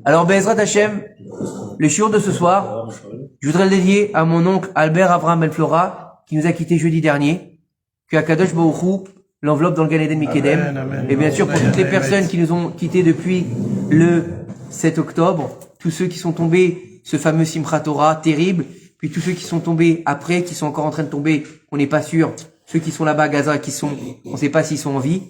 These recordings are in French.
Alors, Bezrat Hashem, le shiur de ce soir, je voudrais le dédier à mon oncle Albert Avraham Ben Flora, qui nous a quittés jeudi dernier, que Akadosh Baruch Hu l'enveloppe dans le Gan Eden Mikedem, et bien sûr pour toutes les personnes qui nous ont quittés depuis le 7 octobre, tous ceux qui sont tombés, ce fameux Simchat Torah terrible, puis tous ceux qui sont tombés après, qui sont encore en train de tomber, on n'est pas sûr, ceux qui sont là-bas à Gaza, on ne sait pas s'ils sont en vie,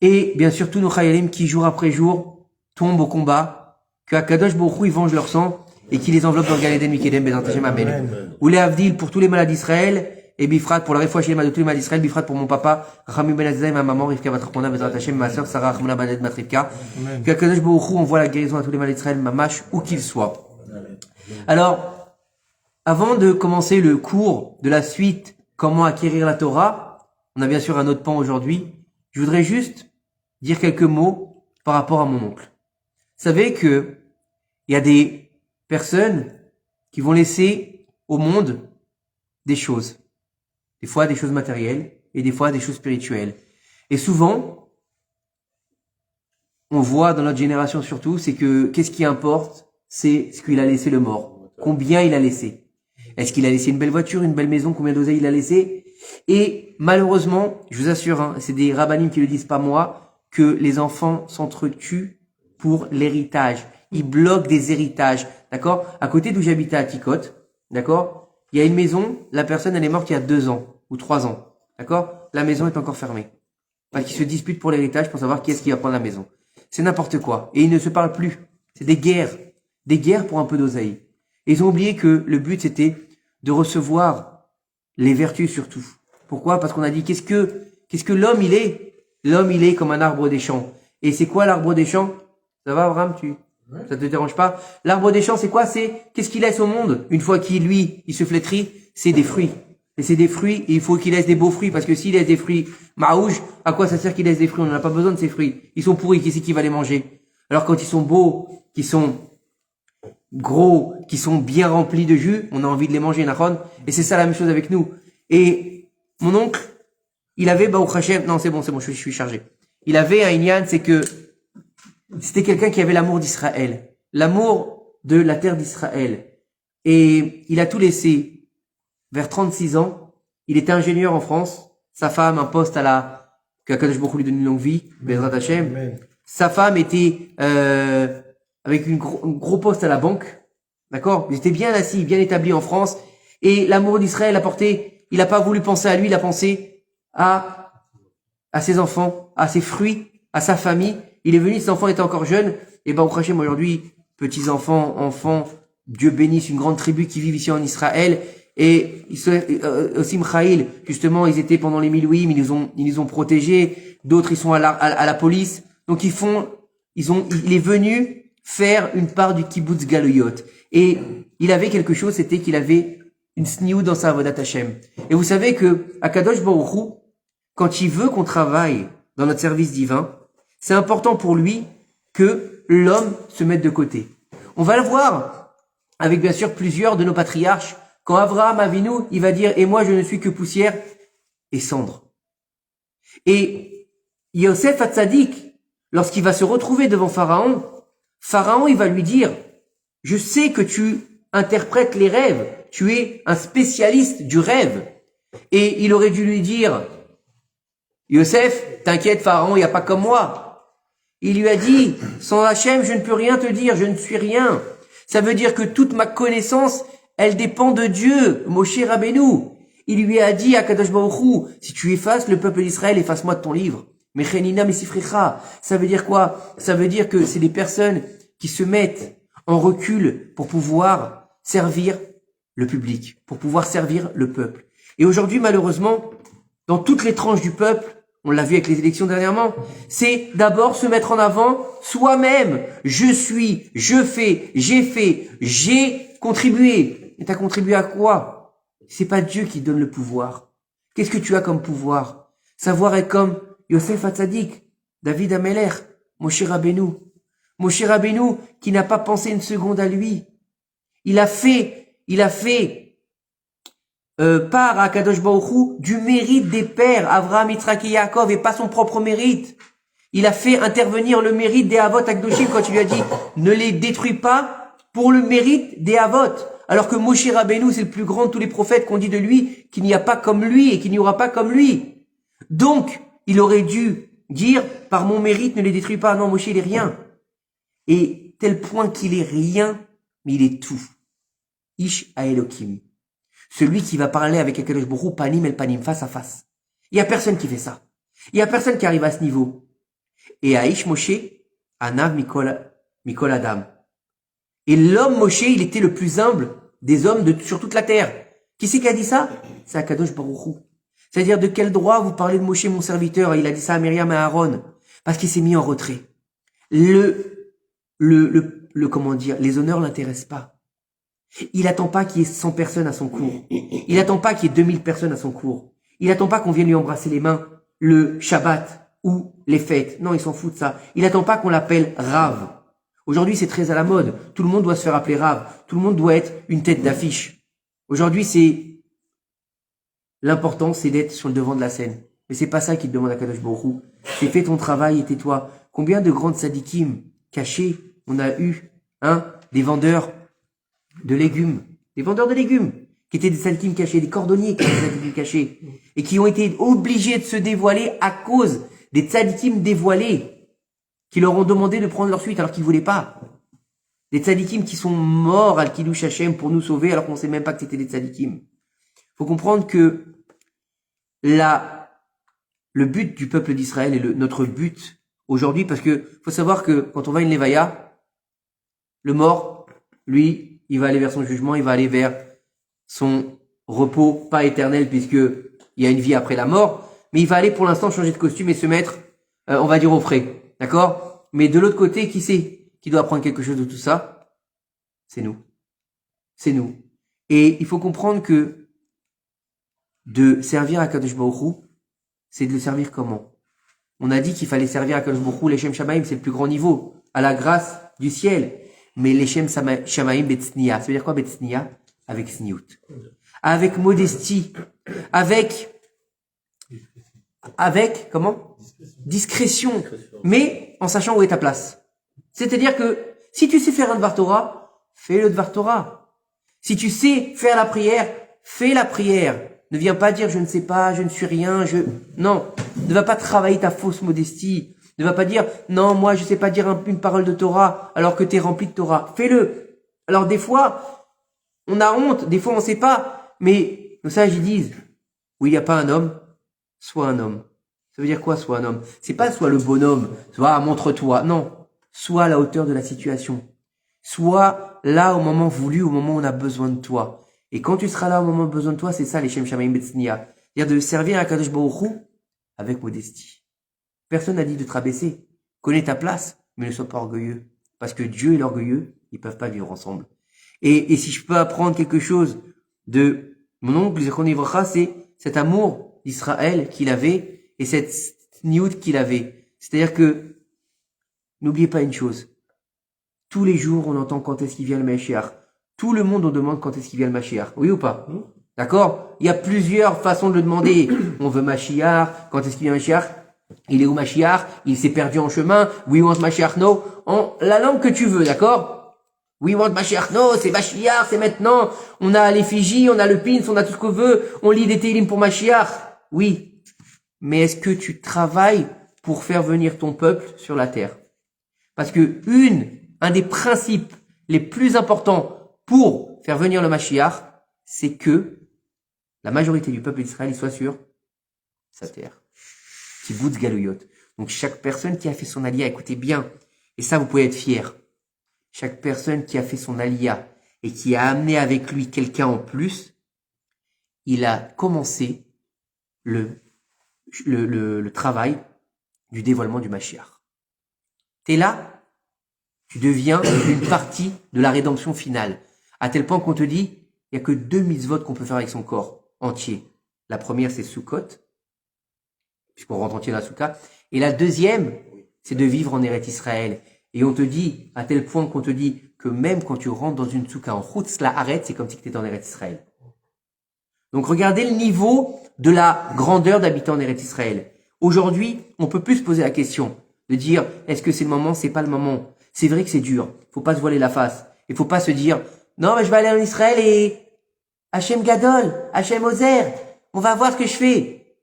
et bien sûr tous nos Chayalim qui jour après jour tombent au combat, que Akadosh Baruch Hu, il venge leur sang et qu'il les enveloppe dans le Gan Eden Mikedem Bezrat Hashem Amen. Ou les Avdil pour tous les malades d'Israël et Bifrat pour la réfoua chez les malades de tous les malades d'Israël, Bifrat pour mon papa Rami Ben Azaï, ma maman Rivka Batrapona Bezrat Hashem, ma sœur Sarah Rahmona Banet Matrivka. Que Akadosh Baruch Hu envoie la guérison à tous les malades d'Israël, mamash où qu'ils soient. Alors, avant de commencer le cours de la suite, comment acquérir la Torah, on a bien sûr un autre pan aujourd'hui. Je voudrais juste dire quelques mots par rapport à mon oncle. Vous savez que il y a des personnes qui vont laisser au monde des choses. Des fois des choses matérielles et des fois des choses spirituelles. Et souvent, on voit dans notre génération surtout, c'est que qu'est-ce qui importe? C'est ce qu'il a laissé le mort. Combien il a laissé? Est-ce qu'il a laissé une belle voiture, une belle maison? Combien d'oseilles il a laissé? Et malheureusement, je vous assure, c'est des rabbinim qui le disent, pas moi, que les enfants s'entretuent pour l'héritage. Ils bloquent des héritages, d'accord? À côté d'où j'habitais à Tikot, d'accord? Il y a une maison, la personne elle est morte il y a 2 ans ou 3 ans, d'accord? La maison est encore fermée. Parce qu'ils se disputent pour l'héritage pour savoir qui est-ce qui va prendre la maison. C'est n'importe quoi. Et ils ne se parlent plus. C'est des guerres pour un peu d'oseille. Et ils ont oublié que le but c'était de recevoir les vertus surtout. Pourquoi? Parce qu'on a dit qu'est-ce que l'homme il est? L'homme il est comme un arbre des champs. Et c'est quoi l'arbre des champs? Ça va, Abraham, ça te dérange pas? L'arbre des champs, c'est quoi? C'est, qu'est-ce qu'il laisse au monde? Une fois qu'il se flétrit, c'est des fruits. Et c'est des fruits, et il faut qu'il laisse des beaux fruits, parce que s'il laisse des fruits maouj, à quoi ça sert qu'il laisse des fruits? On n'en a pas besoin de ces fruits. Ils sont pourris, qui c'est qui va les manger? Alors quand ils sont beaux, qui sont gros, qui sont bien remplis de jus, on a envie de les manger, Nachon. Et c'est ça la même chose avec nous. Et mon oncle, il avait, Baruch Hashem, non, c'est bon, je suis chargé. Il avait un inyan, c'est que c'était quelqu'un qui avait l'amour d'Israël, l'amour de la terre d'Israël. Et il a tout laissé. Vers 36 ans, il était ingénieur en France. Sa femme, un poste que Akadosh Baruch Hu lui donne une longue vie, Bezrat Hashem. Sa femme était avec un gros poste à la banque. D'accord? Il était bien assis, bien établi en France. Et l'amour d'Israël il n'a pas voulu penser à lui, il a pensé à ses enfants, à ses fruits, à sa famille. Il est venu, ses enfants étaient encore jeunes, et Baruch Hashem aujourd'hui, enfants, Dieu bénisse une grande tribu qui vit ici en Israël, et aussi Mchaïl, justement, ils étaient pendant les Milouim, ils les ont protégés, d'autres ils sont à la police, donc il est venu faire une part du kibbutz Galoyot, et il avait quelque chose, c'était qu'il avait une sniout dans sa avodat Hashem. Et vous savez que Akadosh Baruch Hu, quand il veut qu'on travaille dans notre service divin, c'est important pour lui que l'homme se mette de côté. On va le voir avec bien sûr plusieurs de nos patriarches. Quand Avraham Avinu, il va dire « Et moi je ne suis que poussière et cendre ». Et Yosef Hatzadik, lorsqu'il va se retrouver devant Pharaon, Pharaon il va lui dire « Je sais que tu interprètes les rêves, tu es un spécialiste du rêve ». Et il aurait dû lui dire « Yosef, t'inquiète Pharaon, il n'y a pas comme moi ». Il lui a dit, sans Hachem, je ne peux rien te dire, je ne suis rien. Ça veut dire que toute ma connaissance, elle dépend de Dieu, Moshe Rabbeinu. Il lui a dit à Kadosh Baruch Hu, si tu effaces le peuple d'Israël, efface-moi de ton livre. Mechenina Mesifrecha. Ça veut dire quoi? Ça veut dire que c'est des personnes qui se mettent en recul pour pouvoir servir le public, pour pouvoir servir le peuple. Et aujourd'hui, malheureusement, dans toutes les tranches du peuple, on l'a vu avec les élections dernièrement, c'est d'abord se mettre en avant soi-même. Je suis, je fais, j'ai contribué. Et t'as contribué à quoi? C'est pas Dieu qui donne le pouvoir. Qu'est-ce que tu as comme pouvoir? Savoir être comme Yosef Hatzadik, David Ameler, Moshe Rabbeinu. Moshe Rabbeinu qui n'a pas pensé une seconde à lui. Il a fait part à Kadosh Baruch Hu du mérite des pères, Avraham, Yitzhak et Yaakov, et pas son propre mérite. Il a fait intervenir le mérite des Havot Akdoshim quand il lui a dit ne les détruis pas pour le mérite des Havot. Alors que Moshe Rabbeinu, c'est le plus grand de tous les prophètes qu'on dit de lui qu'il n'y a pas comme lui et qu'il n'y aura pas comme lui. Donc, il aurait dû dire par mon mérite ne les détruis pas. Non, Moshe, il est rien. Et tel point qu'il est rien, mais il est tout. Ish Haelokim. Celui qui va parler avec Akadosh Baruch Hu, panim el panim, face à face. Il y a personne qui fait ça. Il y a personne qui arrive à ce niveau. Et Aish Moshe, Anav Mikol Adam. Et l'homme Moshe, il était le plus humble des hommes sur toute la terre. Qui c'est qui a dit ça? C'est Akadosh Baruch Hu. C'est-à-dire, de quel droit vous parlez de Moshe, mon serviteur? Il a dit ça à Myriam et à Aaron. Parce qu'il s'est mis en retrait. Comment dire, les honneurs l'intéressent pas. Il attend pas qu'il y ait 100 personnes à son cours. Il attend pas qu'il y ait 2000 personnes à son cours. Il attend pas qu'on vienne lui embrasser les mains le Shabbat ou les fêtes. Non, il s'en fout de ça. Il attend pas qu'on l'appelle Rav. Aujourd'hui, c'est très à la mode. Tout le monde doit se faire appeler Rav. Tout le monde doit être une tête d'affiche. Aujourd'hui, l'important, c'est d'être sur le devant de la scène. Mais c'est pas ça qu'il te demande à Kadosh Baruch Hu. C'est fais ton travail et tais-toi. Combien de grandes sadikim cachés on a eu, des vendeurs de légumes, qui étaient des sadikim cachés, des cordonniers qui étaient des sadikim cachés, et qui ont été obligés de se dévoiler à cause des tzadikim dévoilés, qui leur ont demandé de prendre leur suite alors qu'ils voulaient pas. Des tzadikim qui sont morts al Kiddush Hashem pour nous sauver alors qu'on sait même pas que c'était des tzadikim. Faut comprendre que le but du peuple d'Israël est notre but aujourd'hui, parce que faut savoir que quand on va à une Levaya, le mort, lui, il va aller vers son jugement, il va aller vers son repos, pas éternel puisque il y a une vie après la mort, mais il va aller pour l'instant changer de costume et se mettre, on va dire, au frais. D'accord? Mais de l'autre côté, qui c'est qui doit apprendre quelque chose de tout ça? C'est nous. C'est nous. Et il faut comprendre que de servir à Kadosh Baruch Hu, c'est de le servir comment? On a dit qu'il fallait servir à Kadosh Baruch Hu, l'Eshem Shamaim, c'est le plus grand niveau, à la grâce du ciel. Mais l'Eshem Shamaim Betzniya, ça veut dire quoi Betzniya? Avec sniout, avec modestie, avec comment? Discrétion, mais en sachant où est ta place. C'est-à-dire que si tu sais faire un Dvar Torah, fais le Dvar Torah. Si tu sais faire la prière, fais la prière. Ne viens pas dire je ne sais pas, je ne suis rien, non. Ne va pas travailler ta fausse modestie. Ne va pas dire non, moi je sais pas dire une parole de Torah alors que tu es rempli de Torah. Fais-le. Alors des fois, on a honte, des fois on sait pas, mais nos sages ils disent où il n'y a pas un homme, sois un homme. Ça veut dire quoi, sois un homme? C'est pas sois le bonhomme, sois montre-toi, non. Sois à la hauteur de la situation. Sois là au moment voulu, au moment où on a besoin de toi. Et quand tu seras là au moment où on a besoin de toi, c'est ça les Shem Shamaim Betzniya. C'est-à-dire de servir à Kadosh Baruch Hu avec modestie. Personne n'a dit de te rabaisser. Connais ta place, mais ne sois pas orgueilleux. Parce que Dieu et l'orgueilleux, ils peuvent pas vivre ensemble. Et si je peux apprendre quelque chose de mon oncle, Zichron Livracha, c'est cet amour d'Israël qu'il avait et cette sniout qu'il avait. C'est-à-dire que, n'oubliez pas une chose. Tous les jours, on entend quand est-ce qu'il vient le Mashiach. Tout le monde, on demande quand est-ce qu'il vient le Mashiach. Oui ou pas? D'accord? Il y a plusieurs façons de le demander. On veut Mashiach. Quand est-ce qu'il vient Mashiach? Il est où Mashiach? Il s'est perdu en chemin. We want Mashiach, no. En la langue que tu veux, d'accord? We want Mashiach, no. C'est Mashiach, c'est maintenant. On a l'effigie, on a le pins, on a tout ce qu'on veut. On lit des télim pour Mashiach. Oui. Mais est-ce que tu travailles pour faire venir ton peuple sur la terre? Parce que un des principes les plus importants pour faire venir le Mashiach, c'est que la majorité du peuple d'Israël soit sur sa terre. Kibbutz Galuyot. Donc chaque personne qui a fait son alia, écoutez bien, et ça vous pouvez être fiers. Chaque personne qui a fait son alia et qui a amené avec lui quelqu'un en plus, il a commencé le travail du dévoilement du Mashiach. T'es là, tu deviens une partie de la rédemption finale. À tel point qu'on te dit, il n'y a que 2 mitzvot qu'on peut faire avec son corps entier. La première, c'est Sukkot, puisqu'on rentre entier dans la Soukha. Et la deuxième, c'est de vivre en Eretz Israël. Et on te dit, à tel point qu'on te dit que même quand tu rentres dans une Soukha en Chutz La'aretz, c'est comme si tu étais en Eretz Israël. Donc regardez le niveau de la grandeur d'habiter en Eretz Israël. Aujourd'hui, on peut plus se poser la question de dire est-ce que c'est le moment, c'est pas le moment. C'est vrai que c'est dur. Faut pas se voiler la face. Il faut pas se dire non mais je vais aller en Israël et Hachem Gadol, Hachem Ozer, on va voir ce que je fais.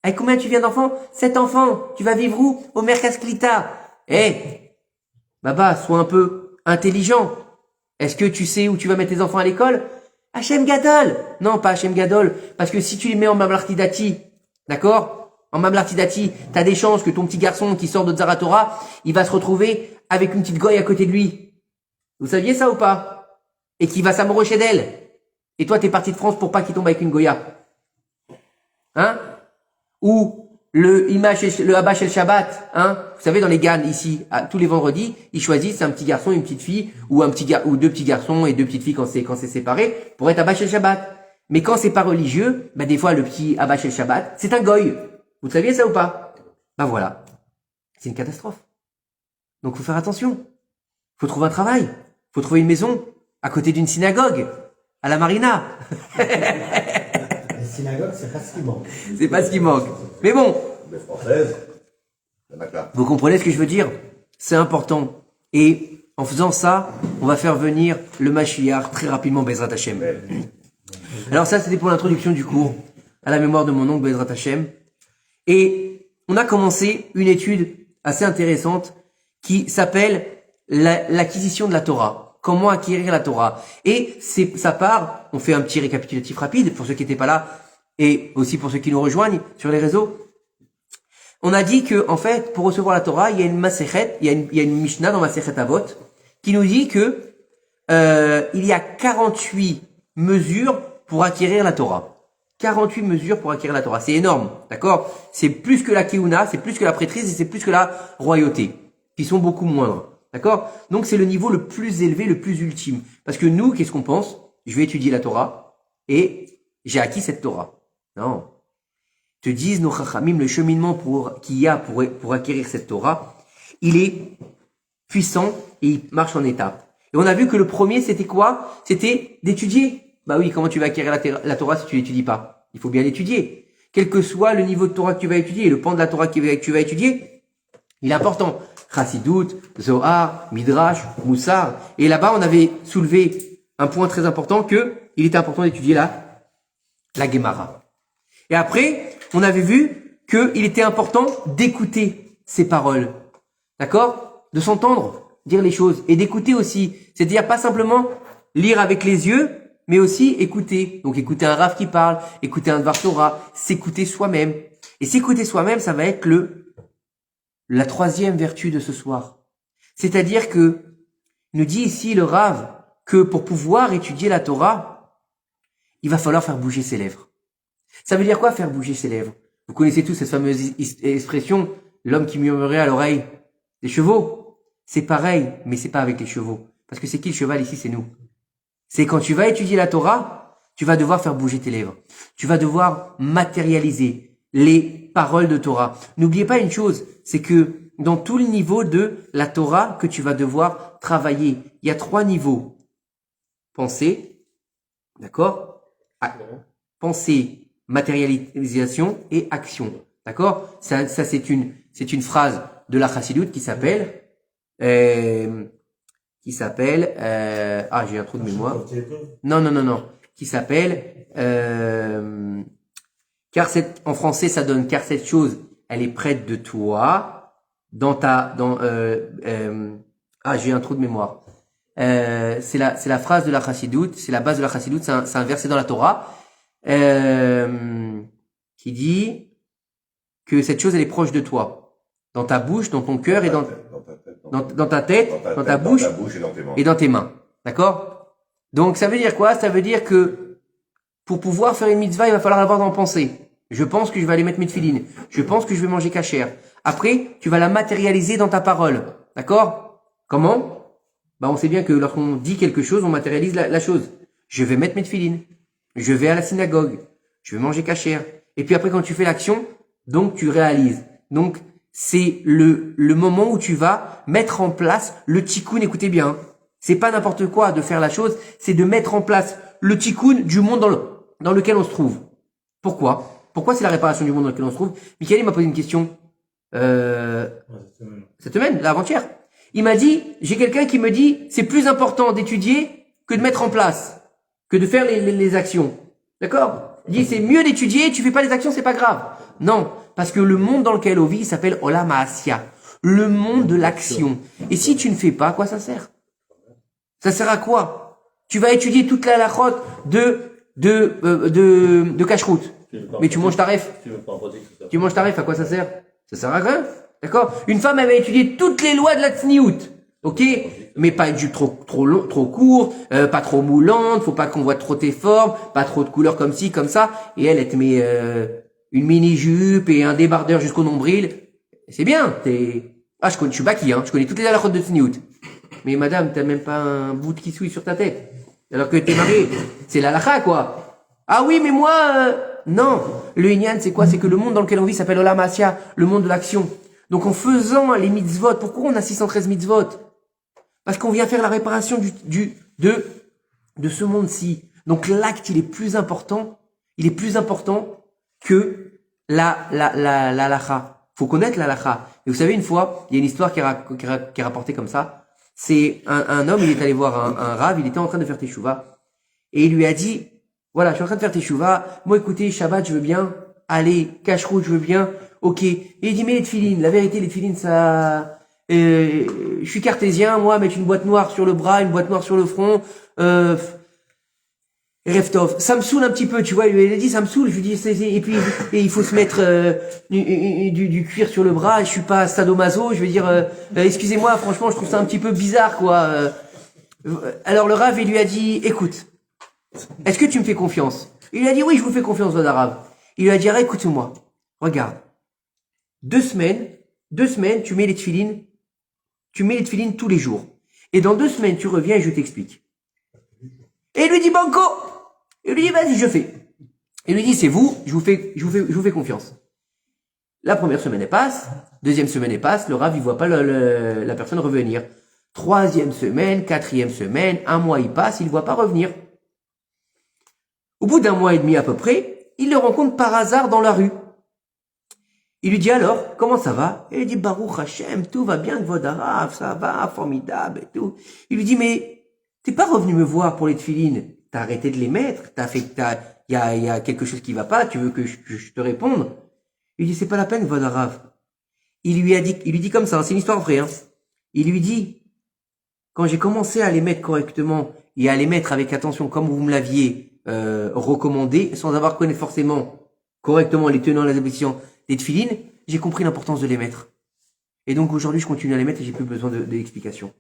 Avec combien tu viens d'enfants? 7 enfants. Tu vas vivre où? Au Merkaz Klita. Baba, sois un peu intelligent. Est-ce que tu sais où tu vas mettre tes enfants à l'école? Hachem Gadol. Non, pas Hachem Gadol. Parce que si tu les mets en Mamlarti Dati, d'accord? En Mamlarti Dati, t'as des chances que ton petit garçon qui sort de Zaratora, il va se retrouver avec une petite goye à côté de lui. Vous saviez ça ou pas? Et qui va s'amourer d'elle. Et toi, t'es parti de France pour pas qu'il tombe avec une goya. Hein? Ou le Abba Shel Shabbat, hein? Vous savez, dans les Gannes, ici, tous les vendredis, ils choisissent un petit garçon et une petite fille, ou ou deux petits garçons et deux petites filles quand c'est séparé, pour être Abba Shel Shabbat. Mais quand c'est pas religieux, des fois, le petit Abba Shel Shabbat, c'est un goy. Vous saviez ça ou pas? Voilà. C'est une catastrophe. Donc, faut faire attention. Faut trouver un travail. Faut trouver une maison à côté d'une synagogue, à la marina. La synagogue, c'est pas ce qui manque. C'est pas ce qui manque. Mais bon. Les françaises, vous comprenez ce que je veux dire? C'est important. Et en faisant ça, on va faire venir le Mashiach très rapidement, Bezrat Hashem. Alors ça, c'était pour l'introduction du cours, à la mémoire de mon oncle Bezrat Hashem. Et on a commencé une étude assez intéressante qui s'appelle l'acquisition de la Torah. Comment acquérir la Torah. Et ça part, on fait un petit récapitulatif rapide pour ceux qui n'étaient pas là et aussi pour ceux qui nous rejoignent sur les réseaux. On a dit que, en fait, pour recevoir la Torah, il y a une Masechet, il y a une Mishnah dans Masechet Avot qui nous dit que il y a 48 mesures pour acquérir la Torah. 48 mesures pour acquérir la Torah. C'est énorme, d'accord? C'est plus que la Keuna, c'est plus que la prêtrise et c'est plus que la royauté, qui sont beaucoup moindres. D'accord? Donc c'est le niveau le plus élevé, le plus ultime. Parce que nous, qu'est-ce qu'on pense? Je vais étudier la Torah et j'ai acquis cette Torah. Non. Te disent nos chachamim, le cheminement qu'il y a pour acquérir cette Torah, il est puissant et il marche en étapes. Et on a vu que le premier, c'était quoi? C'était d'étudier. Oui, comment tu vas acquérir la Torah si tu l'étudies pas? Il faut bien l'étudier. Quel que soit le niveau de Torah que tu vas étudier, le pan de la Torah que tu vas étudier, il est important. Chassidout, Zohar, Midrash, Moussar. Et là-bas, on avait soulevé un point très important il était important d'étudier la Gemara. Et après, on avait vu qu'il était important d'écouter ces paroles. D'accord? De s'entendre, dire les choses. Et d'écouter aussi. C'est-à-dire pas simplement lire avec les yeux, mais aussi écouter. Donc écouter un Rav qui parle, écouter un Dvar Torah, s'écouter soi-même. Et s'écouter soi-même, ça va être la troisième vertu de ce soir. C'est-à-dire que, nous dit ici le Rav, que pour pouvoir étudier la Torah, il va falloir faire bouger ses lèvres. Ça veut dire quoi, faire bouger ses lèvres? Vous connaissez tous cette fameuse expression, l'homme qui murmurait à l'oreille des chevaux. C'est pareil, mais c'est pas avec les chevaux. Parce que c'est qui le cheval ici? C'est nous. C'est quand tu vas étudier la Torah, tu vas devoir faire bouger tes lèvres. Tu vas devoir matérialiser les paroles de Torah. N'oubliez pas une chose, c'est que dans tout le niveau de la Torah que tu vas devoir travailler, il y a 3 niveaux. Pensée, d'accord? Pensée, matérialisation et action. D'accord? Ça c'est une phrase de la Chassidoute qui s'appelle j'ai un trou de mémoire. Non. Qui s'appelle en français ça donne car cette chose elle est près de toi j'ai un trou de mémoire. C'est la phrase de la Chassidoute, c'est la base de la Chassidoute, c'est un verset dans la Torah qui dit que cette chose elle est proche de toi, dans ta bouche, dans ton cœur et dans ta tête, dans ta bouche et dans tes mains. D'accord? Donc ça veut dire quoi? Ça veut dire que pour pouvoir faire une mitzvah, il va falloir l'avoir dans la pensée. Je pense que je vais aller mettre mes tefilines. Je pense que je vais manger kasher. Après, tu vas la matérialiser dans ta parole. D'accord? Comment? On sait bien que lorsqu'on dit quelque chose, on matérialise la chose. Je vais mettre mes tefilines. Je vais à la synagogue. Je vais manger kasher. Et puis après, quand tu fais l'action, donc tu réalises. Donc, c'est le moment où tu vas mettre en place le tikkun. Écoutez bien. C'est pas n'importe quoi de faire la chose. C'est de mettre en place le tikkun du monde dans lequel on se trouve. Pourquoi? Pourquoi c'est la réparation du monde dans lequel on se trouve? Michael m'a posé une question. cette semaine, là, avant-hier. Il m'a dit, j'ai quelqu'un qui me dit, c'est plus important d'étudier que de mettre en place, que de faire les actions. D'accord? Il dit, c'est mieux d'étudier, tu fais pas les actions, c'est pas grave. Non, parce que le monde dans lequel on vit s'appelle Olam Ha'asya, le monde de l'action. Et si tu ne fais pas, à quoi ça sert? Ça sert à quoi? Tu vas étudier toute la halachot de cache-route. Mais tu manges ta ref. Tu manges ta ref, à quoi ça sert? Ça sert à rien. D'accord? Une femme, elle va étudier toutes les lois de la tsniout. Ok? Mais pas du trop long, trop court, pas trop moulante, faut pas qu'on voit trop tes formes, pas trop de couleurs comme ci, comme ça. Et elle te met, une mini-jupe et un débardeur jusqu'au nombril. C'est bien, je suis baki, hein. Je connais toutes les halakhot de tsniout. Mais madame, t'as même pas un bout de kisoui sur ta tête. Alors que t'es mariée. C'est l'halakha, quoi. Ah oui, mais moi, non. Le Inyan, c'est quoi? C'est que le monde dans lequel on vit s'appelle Olam Ha'asya, le monde de l'action. Donc en faisant les mitzvot, pourquoi on a 613 mitzvot? Parce qu'on vient faire la réparation de ce monde-ci. Donc l'acte, il est plus important que la halakha. Faut connaître la halakha. Et vous savez, une fois, il y a une histoire qui est rapportée comme ça. C'est un homme, il est allé voir un rave, il était en train de faire teshuva. Et il lui a dit, voilà, je suis en train de faire teshuva. Moi, écoutez, Shabbat, je veux bien. Allez, cache-route, je veux bien. Ok. Et il dit, mais les tefilines, la vérité, les tefilines, ça, je suis cartésien, moi, mettre une boîte noire sur le bras, une boîte noire sur le front, Reftov, ça me saoule un petit peu, tu vois, il lui a dit, ça me saoule, je lui dis, et puis, il faut se mettre, du cuir sur le bras, je suis pas sadomaso, je veux dire, excusez-moi, franchement, je trouve ça un petit peu bizarre, quoi. Alors le Rav, il lui a dit, écoute, est-ce que tu me fais confiance? Il lui a dit, oui, je vous fais confiance, votre Rav. Il lui a dit, écoute-moi, regarde, 2 semaines, tu mets les tefilines tous les jours. Et dans 2 semaines, tu reviens et je t'explique. Et il lui dit, banco! Il lui dit, vas-y, je fais. Il lui dit, c'est vous, je vous fais confiance. La première semaine, elle passe. 2e semaine, elle passe. Le Rav, il voit pas la personne revenir. 3e semaine, 4e semaine, 1 mois, il passe, il voit pas revenir. Au bout d'1 mois et demi à peu près, il le rencontre par hasard dans la rue. Il lui dit alors, comment ça va? Et il dit, Baruch Hashem, tout va bien, Vodarav, ça va, formidable et tout. Il lui dit, mais t'es pas revenu me voir pour les tefilines? T'as arrêté de les mettre? Il y a quelque chose qui va pas? Tu veux que je te réponde? Il dit, c'est pas la peine, Vodarav. Il lui dit comme ça, c'est une histoire vraie, hein. Il lui dit, quand j'ai commencé à les mettre correctement et à les mettre avec attention comme vous me l'aviez recommandé, sans avoir connu forcément correctement les tenants et les aboutissants des tefilines, j'ai compris l'importance de les mettre. Et donc aujourd'hui, je continue à les mettre et j'ai plus besoin d'explications.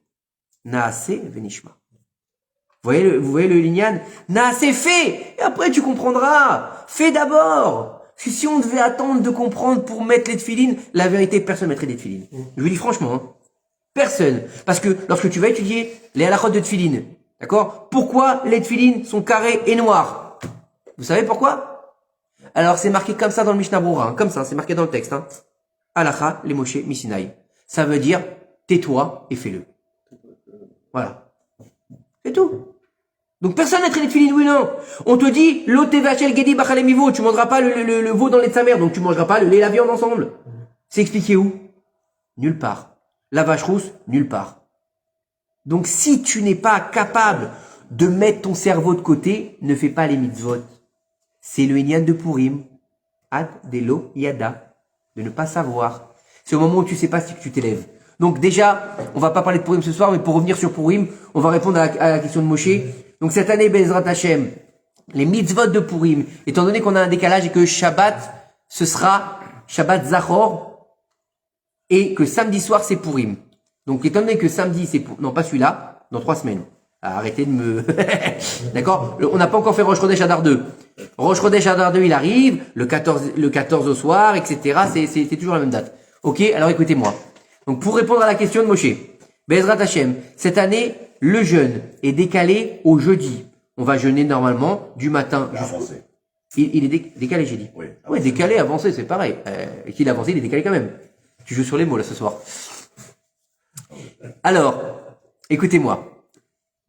Naase venishma. Vous voyez le lignan? Naase fait! Et après tu comprendras. Fais d'abord. Parce que si on devait attendre de comprendre pour mettre les tefilines, la vérité, personne ne mettrait des tefilines. Je vous dis franchement, hein. Personne. Parce que lorsque tu vas étudier les halachot de tefilines, d'accord? Pourquoi les tefilines sont carrés et noirs? Vous savez pourquoi? Alors c'est marqué comme ça dans le Mishnah Brura, hein, comme ça, c'est marqué dans le texte. Hein. Halacha les Moshe Misinaï. Ça veut dire tais-toi et fais-le. Voilà. C'est tout. Donc personne n'a traité de tefilines, oui non. On te dit l'otevachel gedi bachalemivo, tu mangeras pas le veau dans le lait de sa mère, donc tu mangeras pas le lait et la viande ensemble. C'est expliqué où? Nulle part. La vache rousse, nulle part. Donc si tu n'es pas capable de mettre ton cerveau de côté, ne fais pas les mitzvot. C'est le Inyan de Purim. Ad delo yada. De ne pas savoir. C'est au moment où tu sais pas si tu t'élèves. Donc déjà, on va pas parler de Purim ce soir, mais pour revenir sur Purim, on va répondre à la question de Moshe. Donc cette année, Bezrat Hashem, les mitzvot de Purim, étant donné qu'on a un décalage et que Shabbat, ce sera Shabbat Zachor, et que samedi soir, c'est Purim. Donc étant donné que samedi, c'est Purim, non pas celui-là, dans 3 semaines. Arrêtez de me... D'accord? On n'a pas encore fait Rosh Chodesh Adar 2. Rosh Chodesh Adar 2, il arrive, le 14 au soir, etc. C'est toujours la même date. Ok? Alors écoutez-moi. Donc pour répondre à la question de Moshe, Bezrat Hashem, cette année, le jeûne est décalé au jeudi. On va jeûner normalement du matin jusqu'au... Il est décalé, j'ai dit. Oui. Ouais, décalé, avancé, c'est pareil. Et qu'il est avancé, il est décalé quand même. Tu joues sur les mots là ce soir. Alors, écoutez-moi.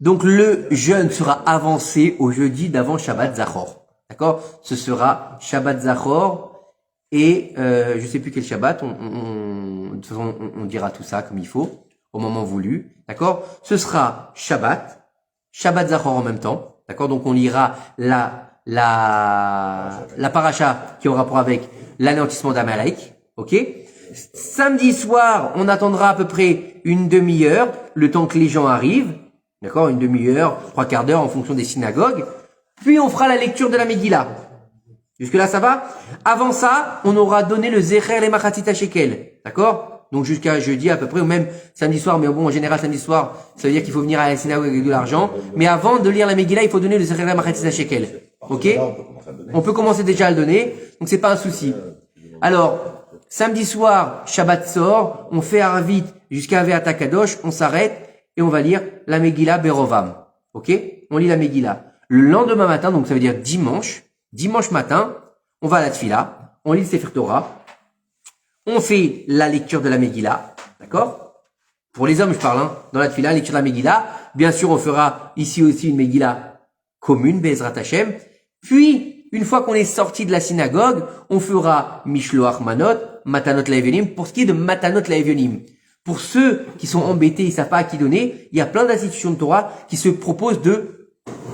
Donc le jeûne sera avancé au jeudi d'avant Shabbat Zachor. D'accord? Ce sera Shabbat Zachor Et je sais plus quel Shabbat, de toute façon, on dira tout ça comme il faut, au moment voulu, d'accord? Ce sera Shabbat Zachor en même temps, d'accord? Donc on lira la paracha qui aura rapport avec l'anéantissement d'Amalek, ok? Samedi soir, on attendra à peu près une demi-heure, le temps que les gens arrivent, d'accord? Une demi-heure, 3/4 d'heure en fonction des synagogues. Puis on fera la lecture de la Megillah. Jusque-là, ça va? Avant ça, on aura donné le Zecher les Machatzit Shekel. D'accord? Donc jusqu'à jeudi à peu près, ou même samedi soir, mais bon, en général, samedi soir, ça veut dire qu'il faut venir à la synagogue avec de l'argent. Mais avant de lire la Megillah, il faut donner le Zecher les Machatzit Shekel. Ok? On peut commencer déjà à le donner, donc c'est pas un souci. Alors, samedi soir, Shabbat sort, on fait Arvit jusqu'à Ve'ata Kadosh, on s'arrête, et on va lire la Megillah Berovam. Ok? On lit la Megillah. Le lendemain matin, donc ça veut dire dimanche matin, on va à la Tfila, on lit le Sefer Torah, on fait la lecture de la Megillah, d'accord? Pour les hommes, je parle, dans la Tfila, lecture de la Megillah. Bien sûr, on fera ici aussi une Megillah commune, Be'ezrat Hashem. Puis, une fois qu'on est sorti de la synagogue, on fera Mishloach Manot, Matanot Laevionim, pour ce qui est de Matanot Laevionim. Pour ceux qui sont embêtés, ils savent pas à qui donner, il y a plein d'institutions de Torah qui se proposent de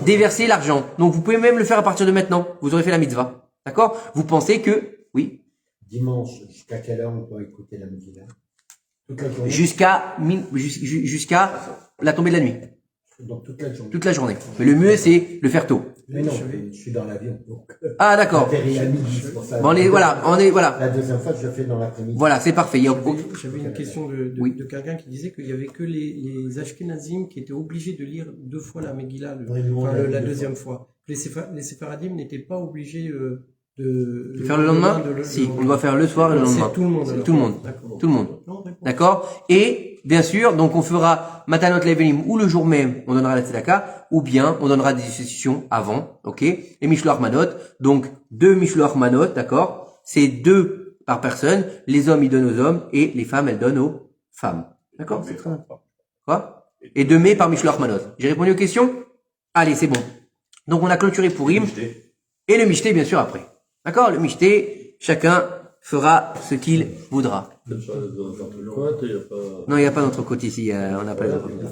déverser l'argent. Donc vous pouvez même le faire à partir de maintenant. Vous aurez fait la mitzvah. D'accord? Vous pensez que, oui. Dimanche, jusqu'à quelle heure on peut écouter la Megillah? Toute la journée? Jusqu'à la tombée de la nuit. Donc toute la journée. Toute la journée. Mais le mieux, c'est le faire tôt. Mais non, je suis dans l'avion. Donc, ah, d'accord. j'atterris à midi, c'est pour ça. Bon, voilà. La deuxième fois, je le fais dans l'après-midi. Voilà, c'est parfait. J'avais une question de quelqu'un qui disait qu'il y avait que les Ashkenazim qui étaient obligés de lire 2 fois la Megillah, la deuxième fois. Les Séfaradim n'étaient pas obligés de faire le lendemain. Si, on doit faire le soir et le lendemain. C'est tout le monde. C'est tout le monde. Tout le monde. D'accord. Et bien sûr, donc on fera Matanot Laevionim ou le jour même, on donnera la tzedaka, ou bien on donnera des institutions avant, ok. Et Mishloach Manot, donc 2 Mishloach Manot, d'accord. C'est 2 par personne. Les hommes ils donnent aux hommes et les femmes elles donnent aux femmes. D'accord. C'est très important. Quoi? Et 2 mets par Mishloach Manot. J'ai répondu aux questions. Allez, c'est bon. Donc on a clôturé Purim et le Mishté bien sûr après. D'accord. Le Mishté, chacun fera ce qu'il voudra. Non, il n'y a pas d'entrecôte ici. On n'a pas les entrecôtes.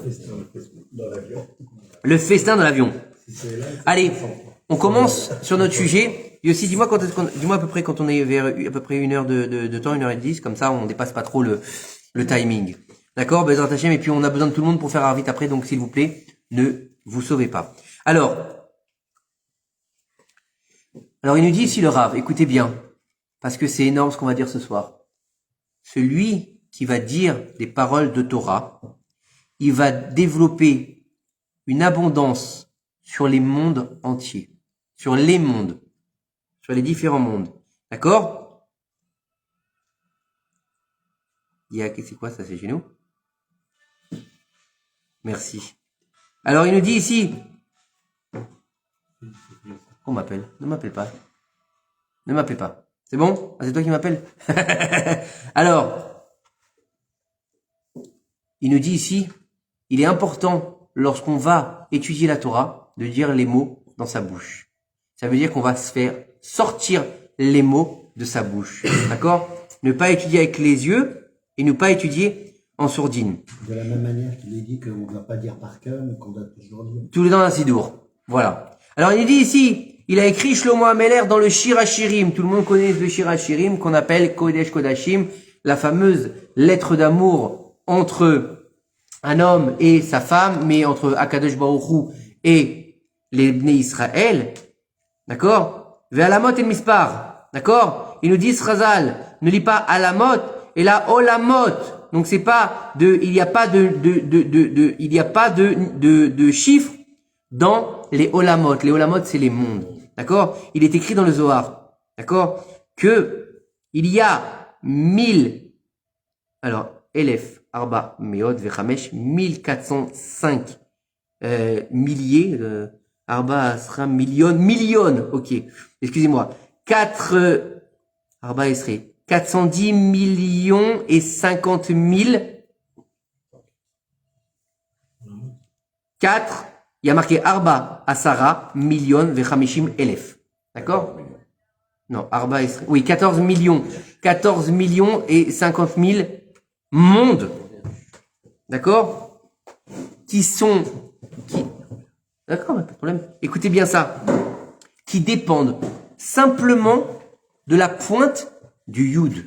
Le festin dans l'avion. Allez, on commence sur notre sujet. Et aussi, dis-moi à peu près quand on est vers à peu près 1 heure de temps, 1h10, comme ça, on dépasse pas trop le timing. D'accord, Bezrat Hashem, et puis on a besoin de tout le monde pour faire vite après, donc s'il vous plaît, ne vous sauvez pas. Alors, il nous dit ici le Rav, écoutez bien, parce que c'est énorme ce qu'on va dire ce soir. Celui qui va dire des paroles de Torah, il va développer une abondance sur les mondes entiers, sur les mondes, sur les différents mondes. D'accord? C'est quoi ça? C'est chez nous? Merci. Alors il nous dit ici, on m'appelle, ne m'appelle pas. Ne m'appelez pas. C'est bon? Ah, c'est toi qui m'appelles? Alors, il nous dit ici, il est important, lorsqu'on va étudier la Torah, de dire les mots dans sa bouche. Ça veut dire qu'on va se faire sortir les mots de sa bouche. D'accord? Ne pas étudier avec les yeux et ne pas étudier en sourdine. De la même manière qu'il est dit qu'on ne doit pas dire par cœur, mais qu'on doit toujours dire. Tout le temps un sidour. Voilà. Alors, il nous dit ici, il a écrit Shlomo Ameler dans le Shir HaShirim. Tout le monde connaît le Shir HaShirim qu'on appelle Kodesh Kodashim, la fameuse lettre d'amour entre un homme et sa femme, mais entre Akadosh Baruch Hu et les Bnei Israël. D'accord? Ve'alamot et Mispar. D'accord? Il nous dit Srazal, ne lis pas Alamot et la Olamot. Donc c'est pas il n'y a pas de chiffres dans les Olamot. Les Olamot, c'est les mondes. D'accord? Il est écrit dans le Zohar. D'accord? Que il y a 1000, alors, Elef, Arba, Meot, Vechamesh, 1405 milliers, Arba sera million, ok. Excusez-moi. 410 millions et 50 000. 4, il y a marqué Arba, Asara, million, Vechamishim, Elef. D'accord? Non, Arba et... Oui, 14 millions. 14 millions et 50 000 mondes. D'accord? D'accord, pas de problème. Écoutez bien ça. Qui dépendent simplement de la pointe du Yud.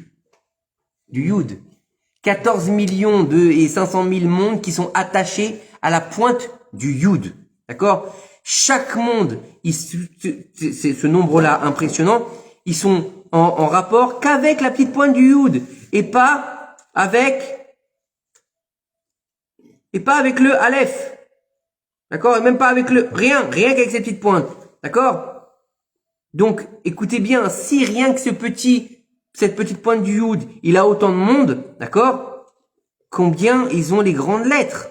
Du Yud. 14 millions et 500 000 mondes qui sont attachés à la pointe du Yud. D'accord? Chaque monde, c'est ce nombre-là impressionnant, ils sont en rapport qu'avec la petite pointe du Yud et pas avec le Aleph. D'accord? Et même pas avec rien qu'avec cette petite pointe. D'accord? Donc, écoutez bien, si rien que cette petite pointe du Yud, il a autant de monde, d'accord? Combien ils ont les grandes lettres?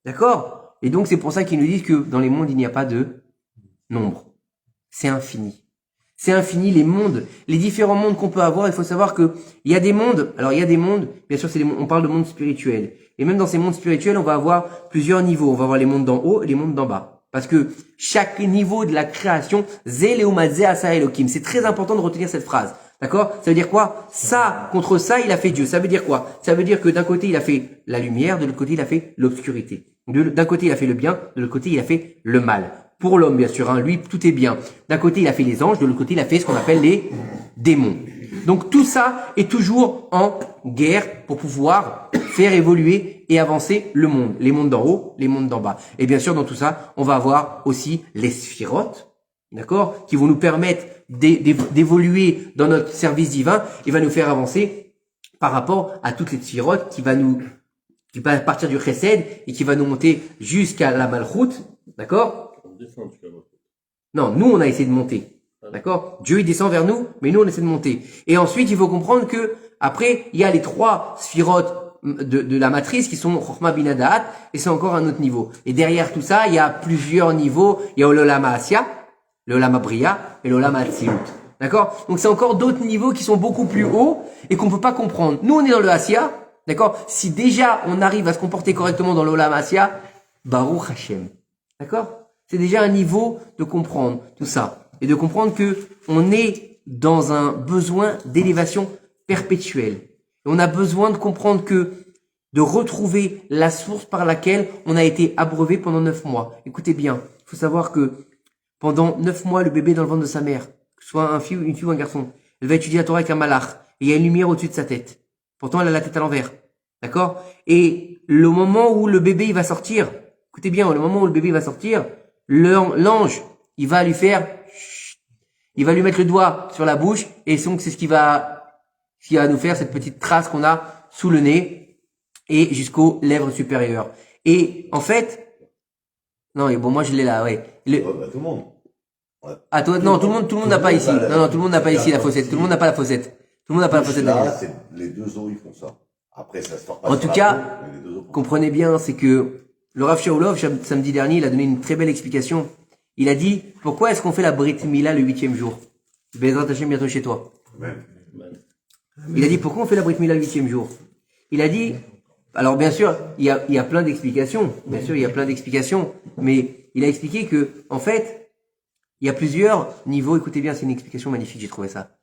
D'accord? Et donc, c'est pour ça qu'ils nous disent que dans les mondes, il n'y a pas de nombre. C'est infini. C'est infini, les mondes, les différents mondes qu'on peut avoir. Il faut savoir que il y a des mondes. Alors, il y a des mondes, bien sûr, on parle de mondes spirituels. Et même dans ces mondes spirituels, on va avoir plusieurs niveaux. On va avoir les mondes d'en haut et les mondes d'en bas. Parce que chaque niveau de la création, Zé Léomadze Asa Elohim. C'est très important de retenir cette phrase. D'accord? Ça veut dire quoi? Ça, contre ça, il a fait Dieu. Ça veut dire quoi? Ça veut dire que d'un côté, il a fait la lumière, de l'autre côté, il a fait l'obscurité. D'un côté, il a fait le bien, de l'autre côté, il a fait le mal. Pour l'homme, bien sûr, hein, lui, tout est bien. D'un côté, il a fait les anges, de l'autre côté, il a fait ce qu'on appelle les démons. Donc tout ça est toujours en guerre pour pouvoir faire évoluer et avancer le monde. Les mondes d'en haut, les mondes d'en bas. Et bien sûr, dans tout ça, on va avoir aussi les sphirotes, d'accord, qui vont nous permettre d'évoluer dans notre service divin et va nous faire avancer par rapport à toutes les sphirotes qui va partir du chesed et qui va nous monter jusqu'à la malchoute, d'accord? Non, nous on a essayé de monter. D'accord? Dieu il descend vers nous, mais nous on essaie de monter. Et ensuite, il faut comprendre que après, il y a les 3 sphirotes de la matrice qui sont Chokhmah Bina Da'at et c'est encore un autre niveau. Et derrière tout ça, il y a plusieurs niveaux. Il y a l'Olama Asya, l'Olama Bria et l'Olama Atzilut. D'accord? Donc c'est encore d'autres niveaux qui sont beaucoup plus hauts et qu'on peut pas comprendre. Nous on est dans le Asya, d'accord? Si déjà on arrive à se comporter correctement dans l'Olama Asya, Baruch Hashem. D'accord? C'est déjà un niveau de comprendre tout ça. Et de comprendre que on est dans un besoin d'élévation perpétuelle. Et on a besoin de comprendre de retrouver la source par laquelle on a été abreuvé pendant 9 mois. Écoutez bien, il faut savoir que pendant 9 mois, le bébé dans le ventre de sa mère, que ce soit une fille ou un garçon, elle va étudier la Torah avec un malach. Et il y a une lumière au-dessus de sa tête. Pourtant, elle a la tête à l'envers. D'accord? Et le moment où le bébé il va sortir, écoutez bien, le moment où le bébé va sortir, l'ange, il va lui mettre le doigt sur la bouche et donc c'est ce qui va nous faire cette petite trace qu'on a sous le nez et jusqu'aux lèvres supérieures. Et en fait, non, et bon, moi je l'ai là, ouais. Tout le monde. Ouais. Ah, toi, non, tout le monde n'a pas ici. Non, tout le monde n'a pas ici la fossette. Tout le monde n'a pas la fossette. Tout le monde n'a pas la fossette. Là, les 2 os, ils font ça. Après, ça se fait pas. En tout cas, comprenez bien, c'est que le Rav Shaulov, samedi dernier, il a donné une très belle explication. Il a dit, pourquoi est-ce qu'on fait la Brit Mila le 8e jour? Bezrat Hashem bientôt chez toi. Amen. Il a dit, pourquoi on fait la Brit Mila le 8e jour? Il a dit, alors bien sûr, il y a plein d'explications. Bien sûr, il y a plein d'explications. Mais il a expliqué que, en fait, il y a plusieurs niveaux. Écoutez bien, c'est une explication magnifique, j'ai trouvé ça.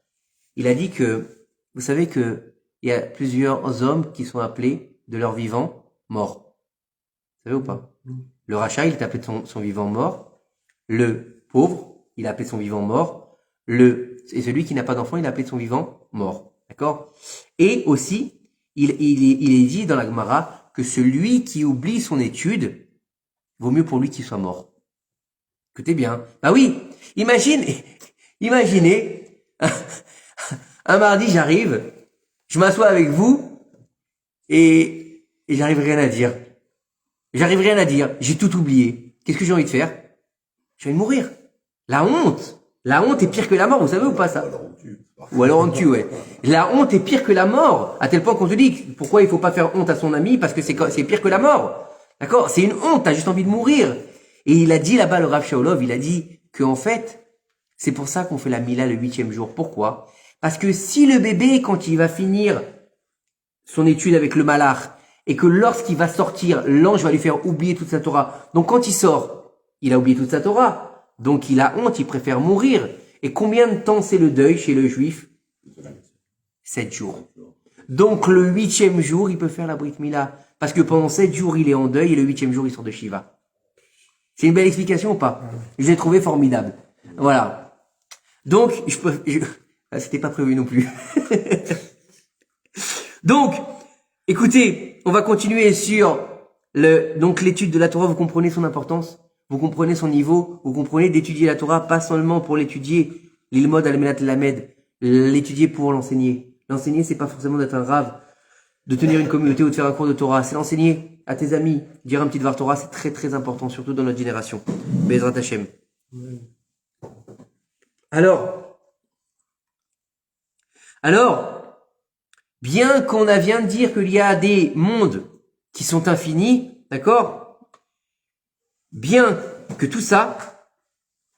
Il a dit que, vous savez que, il y a plusieurs hommes qui sont appelés de leur vivant mort. Vous savez ou pas? Le rachat, il est appelé de son vivant mort. Le pauvre, il est appelé de son vivant mort. Et celui qui n'a pas d'enfant, il est appelé de son vivant mort. D'accord? Et aussi, il est dit dans la Gemara que celui qui oublie son étude, vaut mieux pour lui qu'il soit mort. Écoutez bien. Bah oui, imaginez, un mardi, j'arrive, je m'assois avec vous, et j'arrive rien à dire. J'ai tout oublié. Qu'est-ce que j'ai envie de faire? J'ai envie de mourir. La honte est pire que la mort, vous savez ou pas ça? Ou alors on tue, ouais. La honte est pire que la mort, à tel point qu'on te dit pourquoi il faut pas faire honte à son ami, parce que c'est pire que la mort. D'accord? C'est une honte, t'as juste envie de mourir. Et il a dit là-bas, le Rav Shaulov, il a dit que en fait, c'est pour ça qu'on fait la Mila le 8e jour. Pourquoi? Parce que si le bébé, quand il va finir son étude avec le malach, et que lorsqu'il va sortir, l'ange va lui faire oublier toute sa Torah. Donc quand il sort, il a oublié toute sa Torah. Donc il a honte, il préfère mourir. Et combien de temps c'est le deuil chez le juif? 7 jours. Donc le 8e jour, il peut faire la Brit Mila. Parce que pendant 7 jours, il est en deuil et le 8e jour, il sort de Shiva. C'est une belle explication ou pas? Je l'ai trouvé formidable. Voilà. Donc, c'était pas prévu non plus. Donc, écoutez, on va continuer sur donc l'étude de la Torah. Vous comprenez son importance? Vous comprenez son niveau? Vous comprenez d'étudier la Torah, pas seulement pour l'étudier, l'ilmod al-menat lamed, l'étudier pour l'enseigner. L'enseigner, c'est pas forcément d'être un rave, de tenir une communauté ou de faire un cours de Torah. C'est l'enseigner à tes amis, dire un petit devoir Torah, c'est très très important, surtout dans notre génération. Bezrat Hashem. Alors, bien qu'on vient de dire qu'il y a des mondes qui sont infinis, d'accord? Bien que tout ça,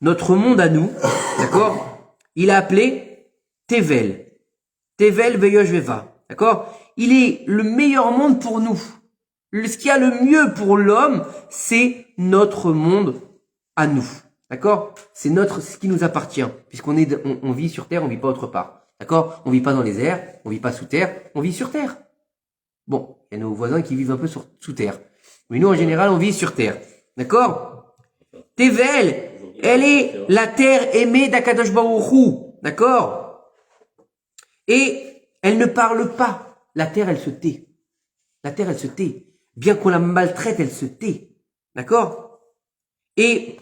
notre monde à nous, d'accord? Il a appelé Tevel. Tevel Veyoshveva, d'accord? Il est le meilleur monde pour nous. Ce qu'il y a le mieux pour l'homme, c'est notre monde à nous. D'accord? C'est ce qui nous appartient. Puisqu'on on vit sur terre, on vit pas autre part. D'accord? On vit pas dans les airs, on vit pas sous terre, on vit sur terre. Bon, il y a nos voisins qui vivent un peu sous terre. Mais nous, en général, on vit sur terre. D'accord? Tevel, elle est la terre aimée d'Akadosh Baruch Hu. D'accord? Et elle ne parle pas. La terre, elle se tait. La terre, elle se tait. Bien qu'on la maltraite, elle se tait. D'accord? Et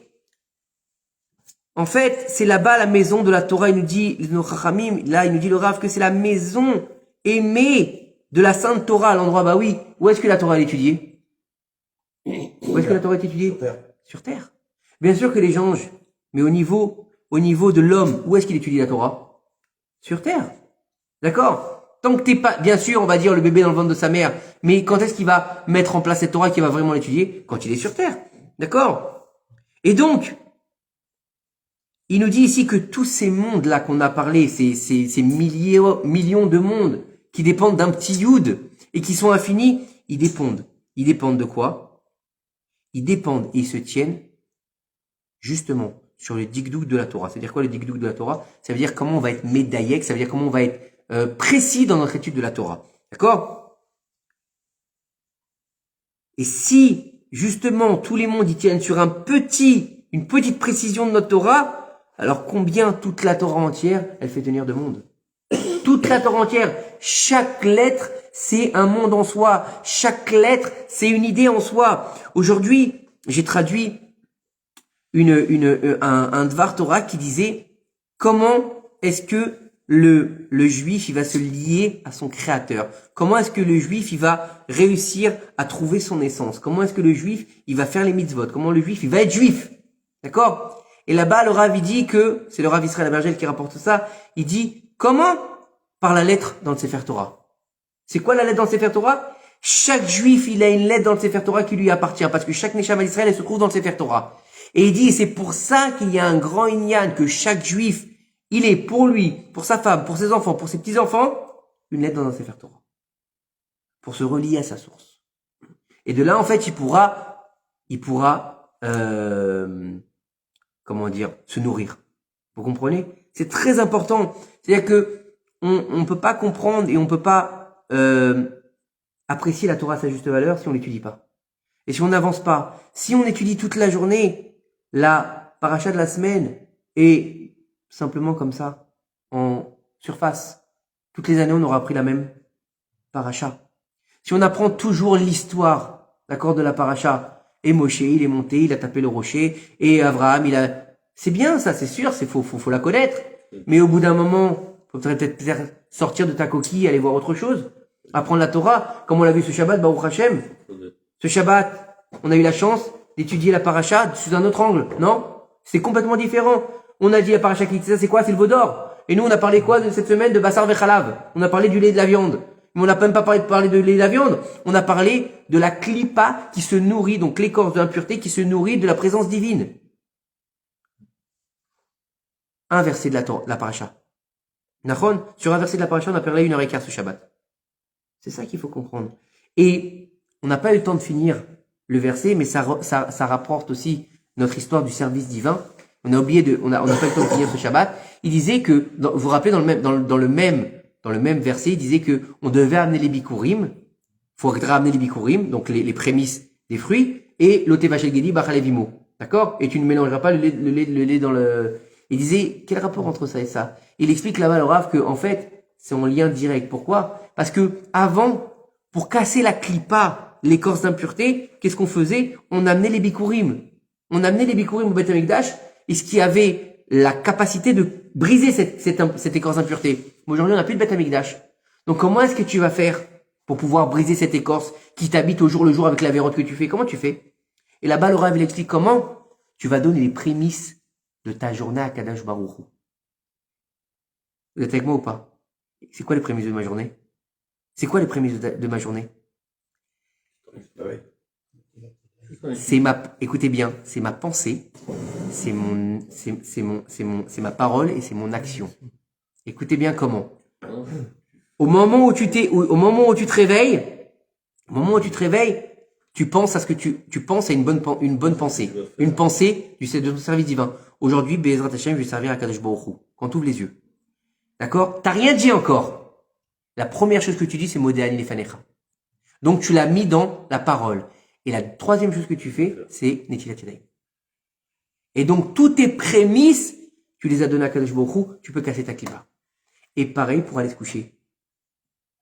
en fait, c'est là-bas la maison de la Torah. Il nous dit, nos Chachamim, là, il nous dit le Rav que c'est la maison aimée de la Sainte Torah à l'endroit. Bah oui. Où est-ce que la Torah est étudiée? Où est-ce que la Torah est étudiée? Sur terre. Bien sûr que les anges, mais au niveau de l'homme, où est-ce qu'il étudie la Torah? Sur terre. D'accord? Tant que t'es pas, bien sûr, on va dire le bébé dans le ventre de sa mère, mais quand est-ce qu'il va mettre en place cette Torah, qu'il va vraiment l'étudier? Quand il est sur terre. D'accord? Et donc, il nous dit ici que tous ces mondes-là qu'on a parlé, ces millions de mondes qui dépendent d'un petit Yud et qui sont infinis, ils dépendent. Ils dépendent de quoi? Ils dépendent et ils se tiennent justement sur le dikdouk de la Torah. C'est-à-dire quoi le dikdouk de la Torah? Ça veut dire comment on va être médaillek, ça veut dire comment on va être précis dans notre étude de la Torah. D'accord? Et si, justement, tous les mondes y tiennent sur une petite précision de notre Torah, alors combien toute la Torah entière, elle fait tenir de monde? Toute la Torah entière, chaque lettre, c'est un monde en soi. Chaque lettre, c'est une idée en soi. Aujourd'hui, j'ai traduit un Dvar Torah qui disait comment est-ce que le juif, il va se lier à son créateur. Comment est-ce que le juif, il va réussir à trouver son essence? Comment est-ce que le juif, il va faire les mitzvot? Comment le juif, il va être juif? D'accord? Et là-bas, le Rav, il dit que, c'est le Rav Israël Abergel qui rapporte ça, il dit, comment? Par la lettre dans le Sefer Torah. C'est quoi la lettre dans le Sefer Torah? Chaque juif, il a une lettre dans le Sefer Torah qui lui appartient, parce que chaque Neshama d'Israël, elle se trouve dans le Sefer Torah. Et il dit, c'est pour ça qu'il y a un grand inyan, que chaque juif, il est pour lui, pour sa femme, pour ses enfants, pour ses petits-enfants, une lettre dans un Sefer Torah. Pour se relier à sa source. Et de là, en fait, il pourra, comment dire, se nourrir. Vous comprenez? C'est très important. C'est-à-dire que, on peut pas comprendre et on peut pas, apprécier la Torah à sa juste valeur si on l'étudie pas. Et si on n'avance pas. Si on étudie toute la journée, la paracha de la semaine, et simplement comme ça, en surface. Toutes les années, on aura appris la même paracha. Si on apprend toujours l'histoire, d'accord, de la paracha, et Moshe, il est monté, il a tapé le rocher, et Abraham, c'est bien ça, c'est sûr, faut la connaître. Mais au bout d'un moment, faudrait peut-être sortir de ta coquille, aller voir autre chose. Apprendre la Torah, comme on l'a vu ce Shabbat, Baruch Hashem. Ce Shabbat, on a eu la chance d'étudier la paracha sous un autre angle, non? C'est complètement différent. On a dit la paracha qui c'est quoi? C'est le veau d'or. Et nous, on a parlé quoi de cette semaine? De Bassar Vechalav. On a parlé du lait et de la viande. Mais on n'a même pas parlé de lait et de la viande. On a parlé de la klipa qui se nourrit, donc l'écorce de l'impureté qui se nourrit de la présence divine. Un verset de la paracha. Nachon, sur un verset de la paracha, on a parlé 1h15 ce Shabbat. C'est ça qu'il faut comprendre. Et on n'a pas eu le temps de finir le verset, mais ça rapporte aussi notre histoire du service divin. On a oublié on n'a pas eu le temps de finir ce Shabbat. Il disait que, vous vous rappelez, dans le même verset, il disait que on devait amener les bikurim. Faudra amener les bikurim, donc les prémices des fruits, et l'otevachel gedi bachalevimo. D'accord? Et tu ne mélangeras pas le lait dans le, il disait, quel rapport entre ça et ça? Il explique là-bas le Rav que, en fait, c'est en lien direct. Pourquoi? Parce que, avant, pour casser la clipa, l'écorce d'impureté, qu'est-ce qu'on faisait? On amenait les bikurim. On amenait les bikurim au Beth Amikdash, et ce qui avait la capacité de briser cette écorce d'impureté. Aujourd'hui, on n'a plus de Beth Amikdash. Donc, comment est-ce que tu vas faire pour pouvoir briser cette écorce qui t'habite au jour le jour avec la vérote que tu fais? Comment tu fais? Et là-bas, le Rav, il explique comment tu vas donner les prémices de ta journée à Kadosh Baruch Hu. Vous êtes avec moi ou pas? C'est quoi les prémices de ma journée? C'est quoi les prémices de ma journée? Écoutez bien, c'est ma pensée, c'est ma parole et c'est mon action. Écoutez bien comment. Au moment où tu te réveilles, tu penses à ce que tu penses à une bonne pensée. Une pensée de ton service divin. Aujourd'hui, Be'ezrat Hashem, je vais servir à Kadosh Baruch Hu. Quand tu ouvres les yeux. D'accord? T'as rien dit encore. La première chose que tu dis, c'est Modéani Lefanecha. Donc, tu l'as mis dans la parole. Et la troisième chose que tu fais, c'est Netilat Yadayim. Et donc, toutes tes prémices, tu les as données à Kadosh Baruch Hu, tu peux casser ta klipa. Et pareil pour aller se coucher.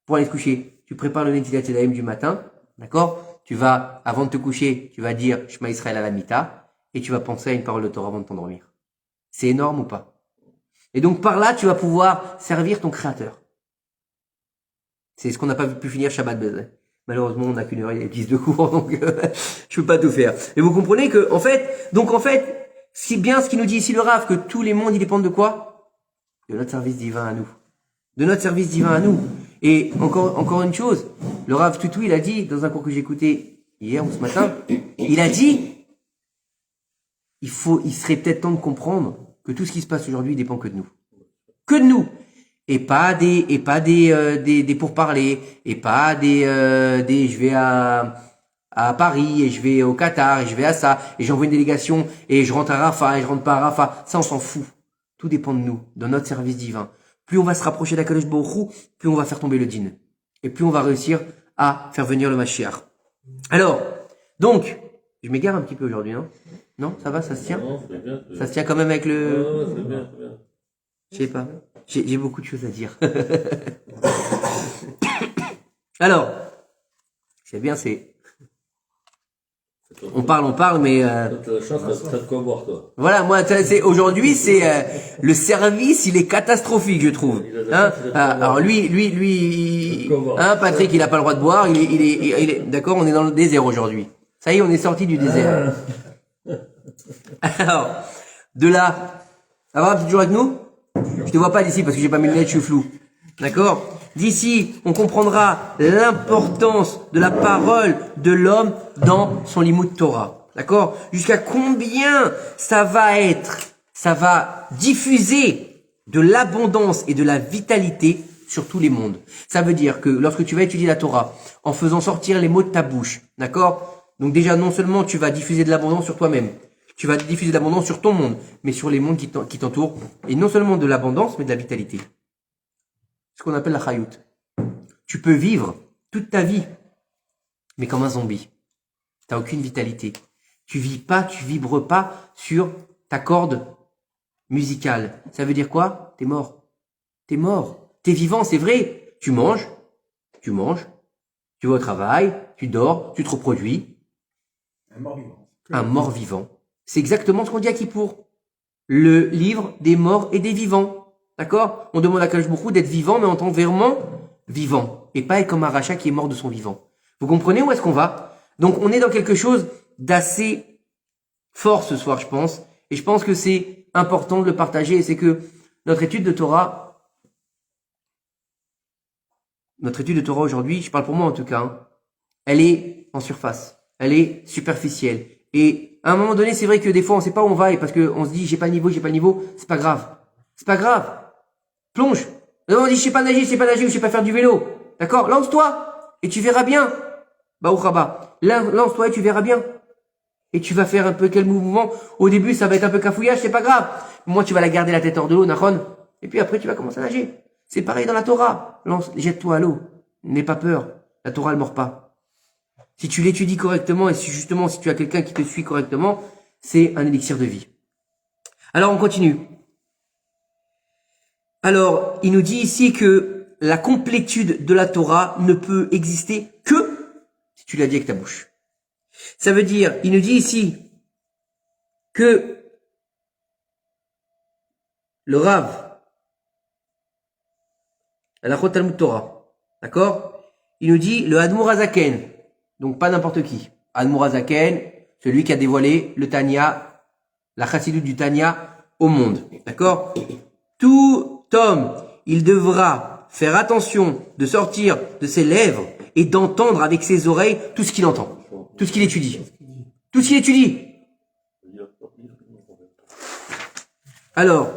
Pour aller se coucher, tu prépares le Netilat Yadayim du matin. D'accord? Tu vas, avant de te coucher, tu vas dire Shema Israël à la Mita, et tu vas penser à une parole de Torah avant de t'endormir. C'est énorme ou pas? Et donc par là, tu vas pouvoir servir ton Créateur. C'est ce qu'on n'a pas pu finir Shabbat Bezeh. Malheureusement, on n'a qu'une heure, il y a 10 de cours, donc je peux pas tout faire. Et vous comprenez que, en fait, c'est bien ce qu'il nous dit ici le Rav, que tous les mondes, ils dépendent de quoi? De notre service divin à nous. De notre service divin à nous. Et encore une chose, le Rav Toutou, il a dit, dans un cours que j'ai écouté hier ou ce matin, il a dit, il serait peut-être temps de comprendre que tout ce qui se passe aujourd'hui dépend que de nous. Que de nous. Et pas des pourparlers, et pas je vais à Paris, et je vais au Qatar, et je vais à ça, et j'envoie une délégation, et je rentre à Rafah, et je rentre pas à Rafah. Ça, on s'en fout. Tout dépend de nous, de notre service divin. Plus on va se rapprocher d'Akadosh Baruch Hu, plus on va faire tomber le din. Et plus on va réussir à faire venir le Mashiach. Alors, donc, je m'égare un petit peu aujourd'hui, hein? Non, ça va, ça se tient? Non, c'est bien, ça se tient quand même avec le... Non, c'est bien. Je sais pas. J'ai beaucoup de choses à dire. Alors, c'est bien, on parle, mais T'as la chance, t'as de quoi boire, toi. voilà, moi, aujourd'hui, le service, il est catastrophique, je trouve. Hein? Alors lui, hein, Patrick, il a pas le droit de boire, il est, d'accord, on est dans le désert aujourd'hui. Ça y est, on est sorti du désert. Alors, de là, ça va, tu es toujours avec nous? Je te vois pas d'ici parce que j'ai pas mis le lunettes, je suis flou. D'accord? D'ici, on comprendra l'importance de la parole de l'homme dans son limud Torah. D'accord? Jusqu'à combien ça va diffuser de l'abondance et de la vitalité sur tous les mondes. Ça veut dire que lorsque tu vas étudier la Torah, en faisant sortir les mots de ta bouche, d'accord? Donc déjà, non seulement tu vas diffuser de l'abondance sur toi-même, tu vas diffuser de l'abondance sur ton monde, mais sur les mondes qui t'entourent. Et non seulement de l'abondance, mais de la vitalité. Ce qu'on appelle la chayout. Tu peux vivre toute ta vie, mais comme un zombie. T'as aucune vitalité. Tu vibres pas sur ta corde musicale. Ça veut dire quoi? T'es mort. T'es mort. T'es vivant, c'est vrai. Tu manges, tu vas au travail, tu dors, tu te reproduis. Un mort vivant. Un mort vivant. C'est exactement ce qu'on dit à Kippour. Le livre des morts et des vivants. D'accord? On demande à Kadosh Baruch Hu d'être vivant, mais en tant que vraiment vivant. Et pas être comme un rachat qui est mort de son vivant. Vous comprenez où est-ce qu'on va? Donc on est dans quelque chose d'assez fort ce soir, je pense. Et je pense que c'est important de le partager. Et c'est que notre étude de Torah aujourd'hui, je parle pour moi en tout cas, hein, elle est en surface. Elle est superficielle. Et à un moment donné, c'est vrai que des fois, on sait pas où on va et parce que on se dit, j'ai pas le niveau, c'est pas grave. C'est pas grave. Plonge. Non, on dit, je sais pas nager, ou je sais pas faire du vélo. D'accord? Lance-toi. Et tu verras bien. Baruch Haba. Lance-toi et tu verras bien. Et tu vas faire un peu quel mouvement? Au début, ça va être un peu cafouillage, c'est pas grave. Moi, tu vas la garder la tête hors de l'eau, Nahon. Et puis après, tu vas commencer à nager. C'est pareil dans la Torah. Jette-toi à l'eau. N'aie pas peur. La Torah, elle mord pas. Si tu l'étudies correctement et si tu as quelqu'un qui te suit correctement, c'est un élixir de vie. Alors, on continue. Alors, il nous dit ici que la complétude de la Torah ne peut exister que si tu l'as dit avec ta bouche. Ça veut dire, il nous dit ici que le Rav, la Talmud Torah, d'accord? Il nous dit le Admour Hazaken, donc pas n'importe qui. Admour Hazaken, celui qui a dévoilé le Tanya, la chassidut du Tanya au monde, d'accord? Tout homme, il devra faire attention de sortir de ses lèvres et d'entendre avec ses oreilles tout ce qu'il entend, tout ce qu'il étudie. Tout ce qu'il étudie. Alors,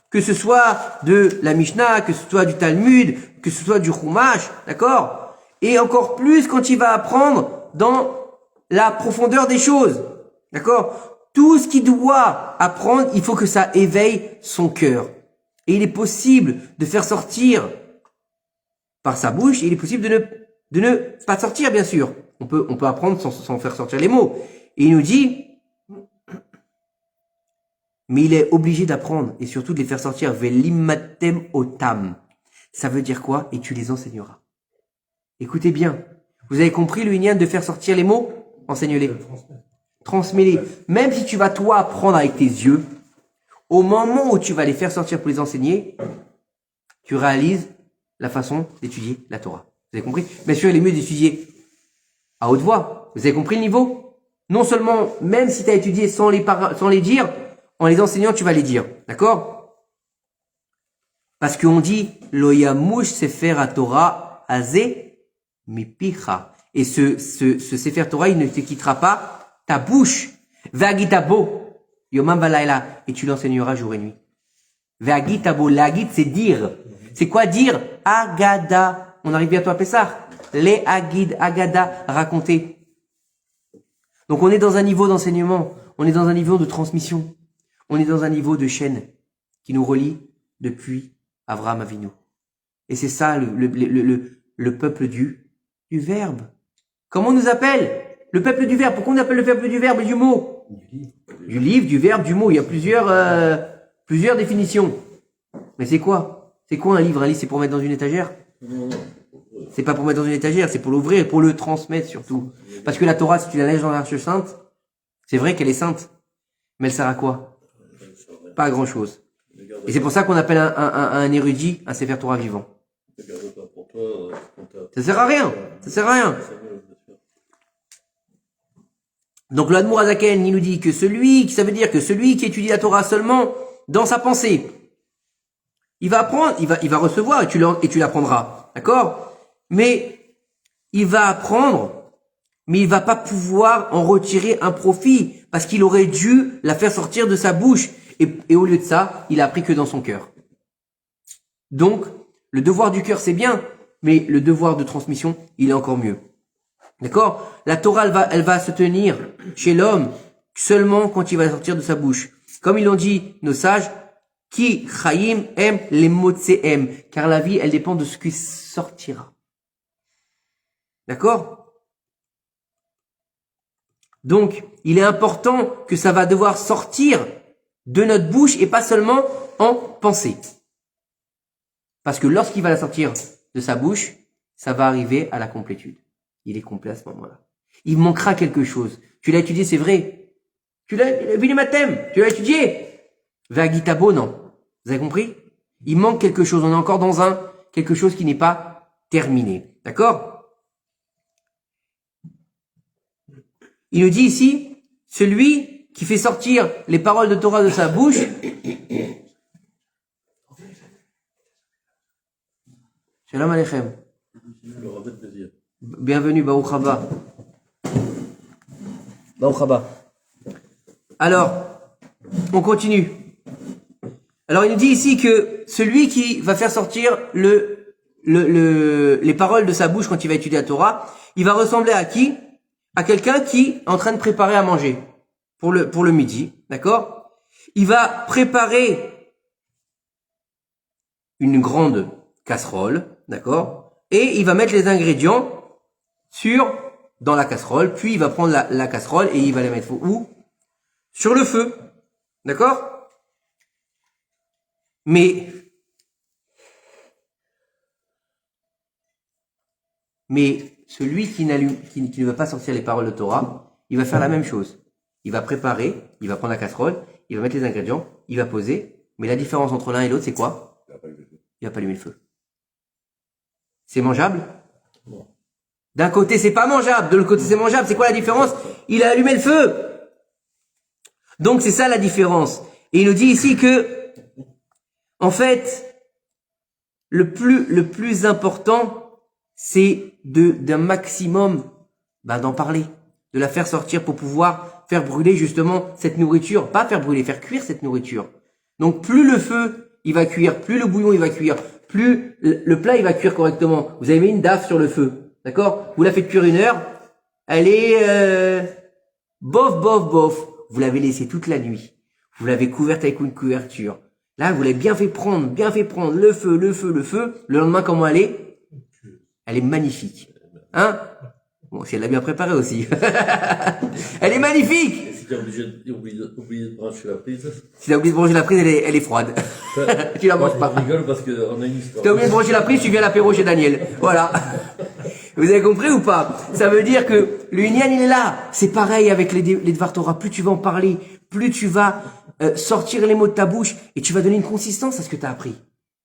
que ce soit de la Mishnah, que ce soit du Talmud, que ce soit du Chumash, d'accord? Et encore plus quand il va apprendre dans la profondeur des choses, d'accord? Tout ce qu'il doit apprendre, il faut que ça éveille son cœur. Et il est possible de faire sortir par sa bouche, et il est possible de ne pas sortir, bien sûr. On peut apprendre sans faire sortir les mots. Et il nous dit, mais il est obligé d'apprendre et surtout de les faire sortir. Velimatem otam. Ça veut dire quoi? Et tu les enseigneras. Écoutez bien. Vous avez compris le inyan de faire sortir les mots? Enseigne-les. Transmets-les. Même si tu vas toi apprendre avec tes yeux, au moment où tu vas les faire sortir pour les enseigner, tu réalises la façon d'étudier la Torah. Vous avez compris? Bien sûr, il est mieux d'étudier à haute voix. Vous avez compris le niveau? Non seulement, même si tu as étudié sans les dire, en les enseignant, tu vas les dire. D'accord? Parce qu'on dit, Loyamush Sefer Torah Azé Mipicha. Et ce Sefer Torah, il ne te quittera pas ta bouche. Ve'agitabo Yomam Valayla. Et tu l'enseigneras jour et nuit. Ve'agitabo, l'agit, c'est dire. C'est quoi dire? Agada. On arrive bientôt à Pessah. Les agid, agada, raconter. Donc on est dans un niveau d'enseignement, on est dans un niveau de transmission, on est dans un niveau de chaîne qui nous relie depuis Avraham Avinu. Et c'est ça le peuple du Verbe. Comment on nous appelle? Le peuple du Verbe. Pourquoi on appelle le peuple du Verbe et du mot? Du livre, du verbe, du mot. Il y a plusieurs définitions. Mais c'est quoi? C'est quoi un livre? Un livre, c'est pour mettre dans une étagère? C'est pas pour mettre dans une étagère, c'est pour l'ouvrir et pour le transmettre surtout. Parce que la Torah, si tu la lèches dans l'Arche sainte, c'est vrai qu'elle est sainte. Mais elle sert à quoi? Pas à grand chose. Et c'est pour ça qu'on appelle un érudit un Sefer Torah vivant. Ça sert à rien. Ça sert à rien. Donc le Admour Hazaken, il nous dit que ça veut dire que celui qui étudie la Torah seulement dans sa pensée, il va apprendre, il va recevoir et tu l'apprendras. D'accord? Mais il va apprendre, mais il va pas pouvoir en retirer un profit parce qu'il aurait dû la faire sortir de sa bouche et au lieu de ça, il a appris que dans son cœur. Donc, le devoir du cœur c'est bien, mais le devoir de transmission, il est encore mieux. D'accord? La Torah, elle va se tenir chez l'homme seulement quand il va sortir de sa bouche. Comme ils l'ont dit nos sages, Ki chayim em les motseem, car la vie, elle dépend de ce qui sortira. D'accord? Donc, il est important que ça va devoir sortir de notre bouche et pas seulement en pensée. Parce que lorsqu'il va la sortir de sa bouche, ça va arriver à la complétude. Il est complet à ce moment-là. Il manquera quelque chose. Tu l'as étudié, c'est vrai. Tu l'as vu les mathèmes, tu l'as étudié. Vagitabo, non. Vous avez compris? Il manque quelque chose. On est encore dans quelque chose qui n'est pas terminé. D'accord? Il nous dit ici, celui qui fait sortir les paroles de Torah de sa bouche, Shalom Aleichem. Bienvenue, Baruch Haba. Baruch Haba. Alors, on continue. Alors, il nous dit ici que celui qui va faire sortir les paroles de sa bouche quand il va étudier la Torah, il va ressembler à qui? à quelqu'un qui est en train de préparer à manger pour le midi, d'accord? Il va préparer une grande casserole, d'accord? Et il va mettre les ingrédients dans la casserole, puis il va prendre la casserole et il va les mettre où? Sur le feu, d'accord? Mais celui qui ne veut pas sortir les paroles de Torah, il va faire la même chose. Il va préparer, il va prendre la casserole, il va mettre les ingrédients, il va poser. Mais la différence entre l'un et l'autre, c'est quoi? Il va pas allumer le feu. C'est mangeable? D'un côté, c'est pas mangeable. De l'autre côté, c'est mangeable. C'est quoi la différence? Il a allumé le feu. Donc, c'est ça la différence. Et il nous dit ici que, en fait, le plus important, c'est d'un maximum, d'en parler, de la faire sortir pour pouvoir faire brûler justement cette nourriture, pas faire brûler, faire cuire cette nourriture. Donc plus le feu il va cuire, plus le bouillon il va cuire, plus le plat il va cuire correctement. Vous avez mis une daffe sur le feu, d'accord? Vous la faites cuire 1 heure, elle est bof. Vous l'avez laissée toute la nuit. Vous l'avez couverte avec une couverture. Là, vous l'avez bien fait prendre le feu. Le lendemain, comment elle est? Elle est magnifique. Hein? Bon, si elle l'a bien préparée aussi. Elle est magnifique! Et si tu as oublié de brancher la prise? Si tu as oublié de brancher la prise, elle est froide. Tu la manges pas. Je rigole parce qu'on a une histoire. Si tu as oublié de brancher la prise, tu viens à l'apéro chez Daniel. Voilà. Vous avez compris ou pas? Ça veut dire que le Inyan, il est là. C'est pareil avec les Dvar Torah. Plus tu vas en parler, plus tu vas sortir les mots de ta bouche et tu vas donner une consistance à ce que tu as appris.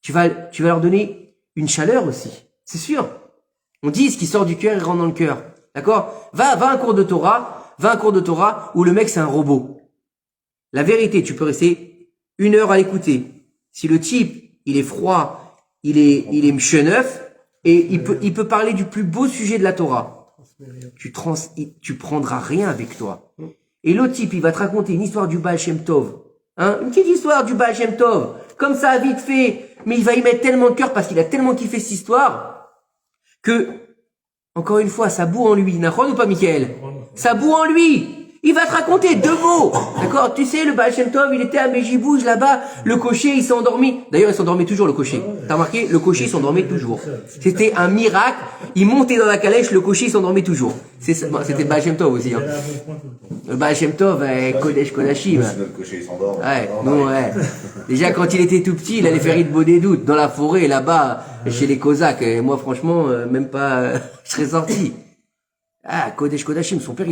Tu vas leur donner une chaleur aussi. C'est sûr. On dit ce qui sort du cœur, il rentre dans le cœur. D'accord? Va à un cours de Torah où le mec c'est un robot. La vérité, tu peux rester 1 heure à l'écouter. Si le type, il est froid, il est mcheneuf, et il peut parler du plus beau sujet de la Torah. Tu prendras rien avec toi. Et l'autre type, il va te raconter une histoire du Baal Shem Tov. Hein? Une petite histoire du Baal Shem Tov. Comme ça, vite fait. Mais il va y mettre tellement de cœur parce qu'il a tellement kiffé cette histoire que, encore une fois, ça boue en lui. Nachon ou pas, Michael? Ça boue en lui. Il va te raconter 2 mots. D'accord? Tu sais, le Baal Shem Tov, il était à Mejibouj, là-bas. Le cocher, il s'est endormi. D'ailleurs, il s'endormait toujours, le cocher. T'as remarqué? Le cocher, il s'endormait toujours. C'était un miracle. Il montait dans la calèche, le cocher, il s'endormait toujours. C'était le Baal Shem Tov aussi, hein. Le Baal Shem Tov, Kodesh Kodashim. Le cocher, il s'endort. Ouais, non, ouais. Déjà, quand il était tout petit, il allait faire Idbo des doutes dans la forêt, là-bas, chez les Cosaques. Et moi, franchement, même pas, je serais sorti. Ah, Kodesh Kodashim, son père,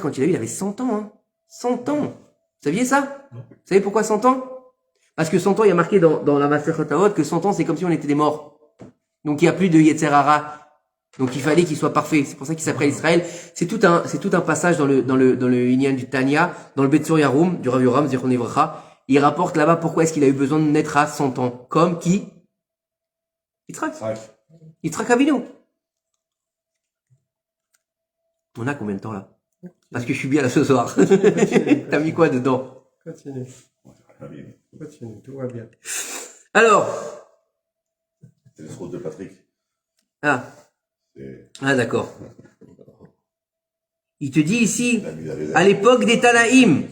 quand il avait 100 ans, hein. 100 ans. Vous saviez ça? Vous savez pourquoi 100 ans? Parce que 100 ans, il y a marqué dans la Masechet Avot que 100 ans, c'est comme si on était des morts. Donc, il n'y a plus de Yetzer Hara. Donc, il fallait qu'il soit parfait. C'est pour ça qu'il s'appelle Israël. C'est tout un passage dans le Inyan du Tanya, dans le Betsur Yarum, du Rav Yoram, Zichron Livracha. Il rapporte là-bas pourquoi est-ce qu'il a eu besoin de naître à 100 ans. Comme qui? Yitzhak Avinu. On a combien de temps là? Parce que je suis bien là ce soir. T'as mis quoi dedans? Continue, tout va bien. Alors. C'est le srout de Patrick. Ah, d'accord. Il te dit ici, à l'époque des Tanaïm,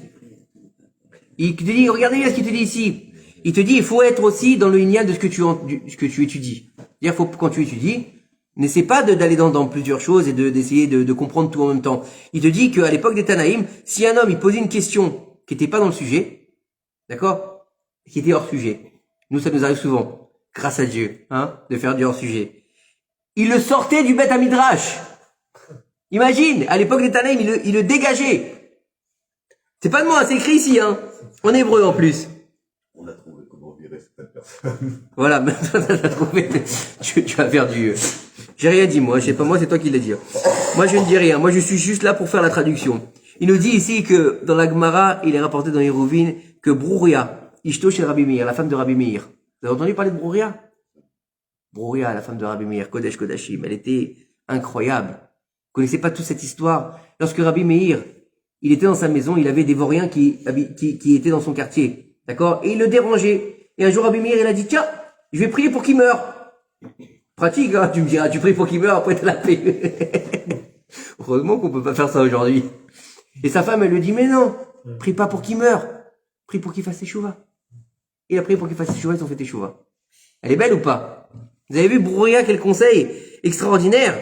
il te dit, regardez bien ce qu'il te dit ici. Il te dit, il faut être aussi dans le Inyan de ce que tu étudies. C'est-à-dire, quand tu étudies, n'essaie pas d'aller dans plusieurs choses et d'essayer de comprendre tout en même temps. Il te dit qu'à l'époque des Tanaïm, si un homme, il posait une question qui n'était pas dans le sujet, d'accord? Qui était hors sujet. Nous, ça nous arrive souvent, grâce à Dieu, hein, de faire du hors sujet. Il le sortait du Beth Midrash. Imagine, à l'époque des Tanaïm, il le dégageait. C'est pas de moi, c'est écrit ici, hein. En hébreu, en plus. On a trouvé comment virer cette personne. Voilà, maintenant, t'as trouvé, tu vas faire du, j'ai rien dit, moi, je sais pas, moi, c'est toi qui l'as dit. Moi, je ne dis rien. Moi, je suis juste là pour faire la traduction. Il nous dit ici que, dans la Gemara, il est rapporté dans Hérouvine, que Brouria, Ishto chez Rabbi Meir, la femme de Rabbi Meir. Vous avez entendu parler de Brouria? Brouria, la femme de Rabbi Meir, Kodesh Kodashim, elle était incroyable. Vous connaissez pas toute cette histoire? Lorsque Rabbi Meir, il était dans sa maison, il avait des vauriens qui étaient dans son quartier. D'accord? Et il le dérangeait. Et un jour, Rabbi Meir, il a dit, tiens, je vais prier pour qu'il meure. Pratique, hein, tu me diras, tu pries pour qu'il meure, après t'as la paix. Heureusement qu'on peut pas faire ça aujourd'hui. Et sa femme, elle lui dit, mais non, prie pas pour qu'il meure. Prie pour qu'il fasse teshuva. Il a prié pour qu'il fasse teshuva, ils ont fait teshuva. Elle est belle ou pas? Vous avez vu, Brouria, quel conseil extraordinaire.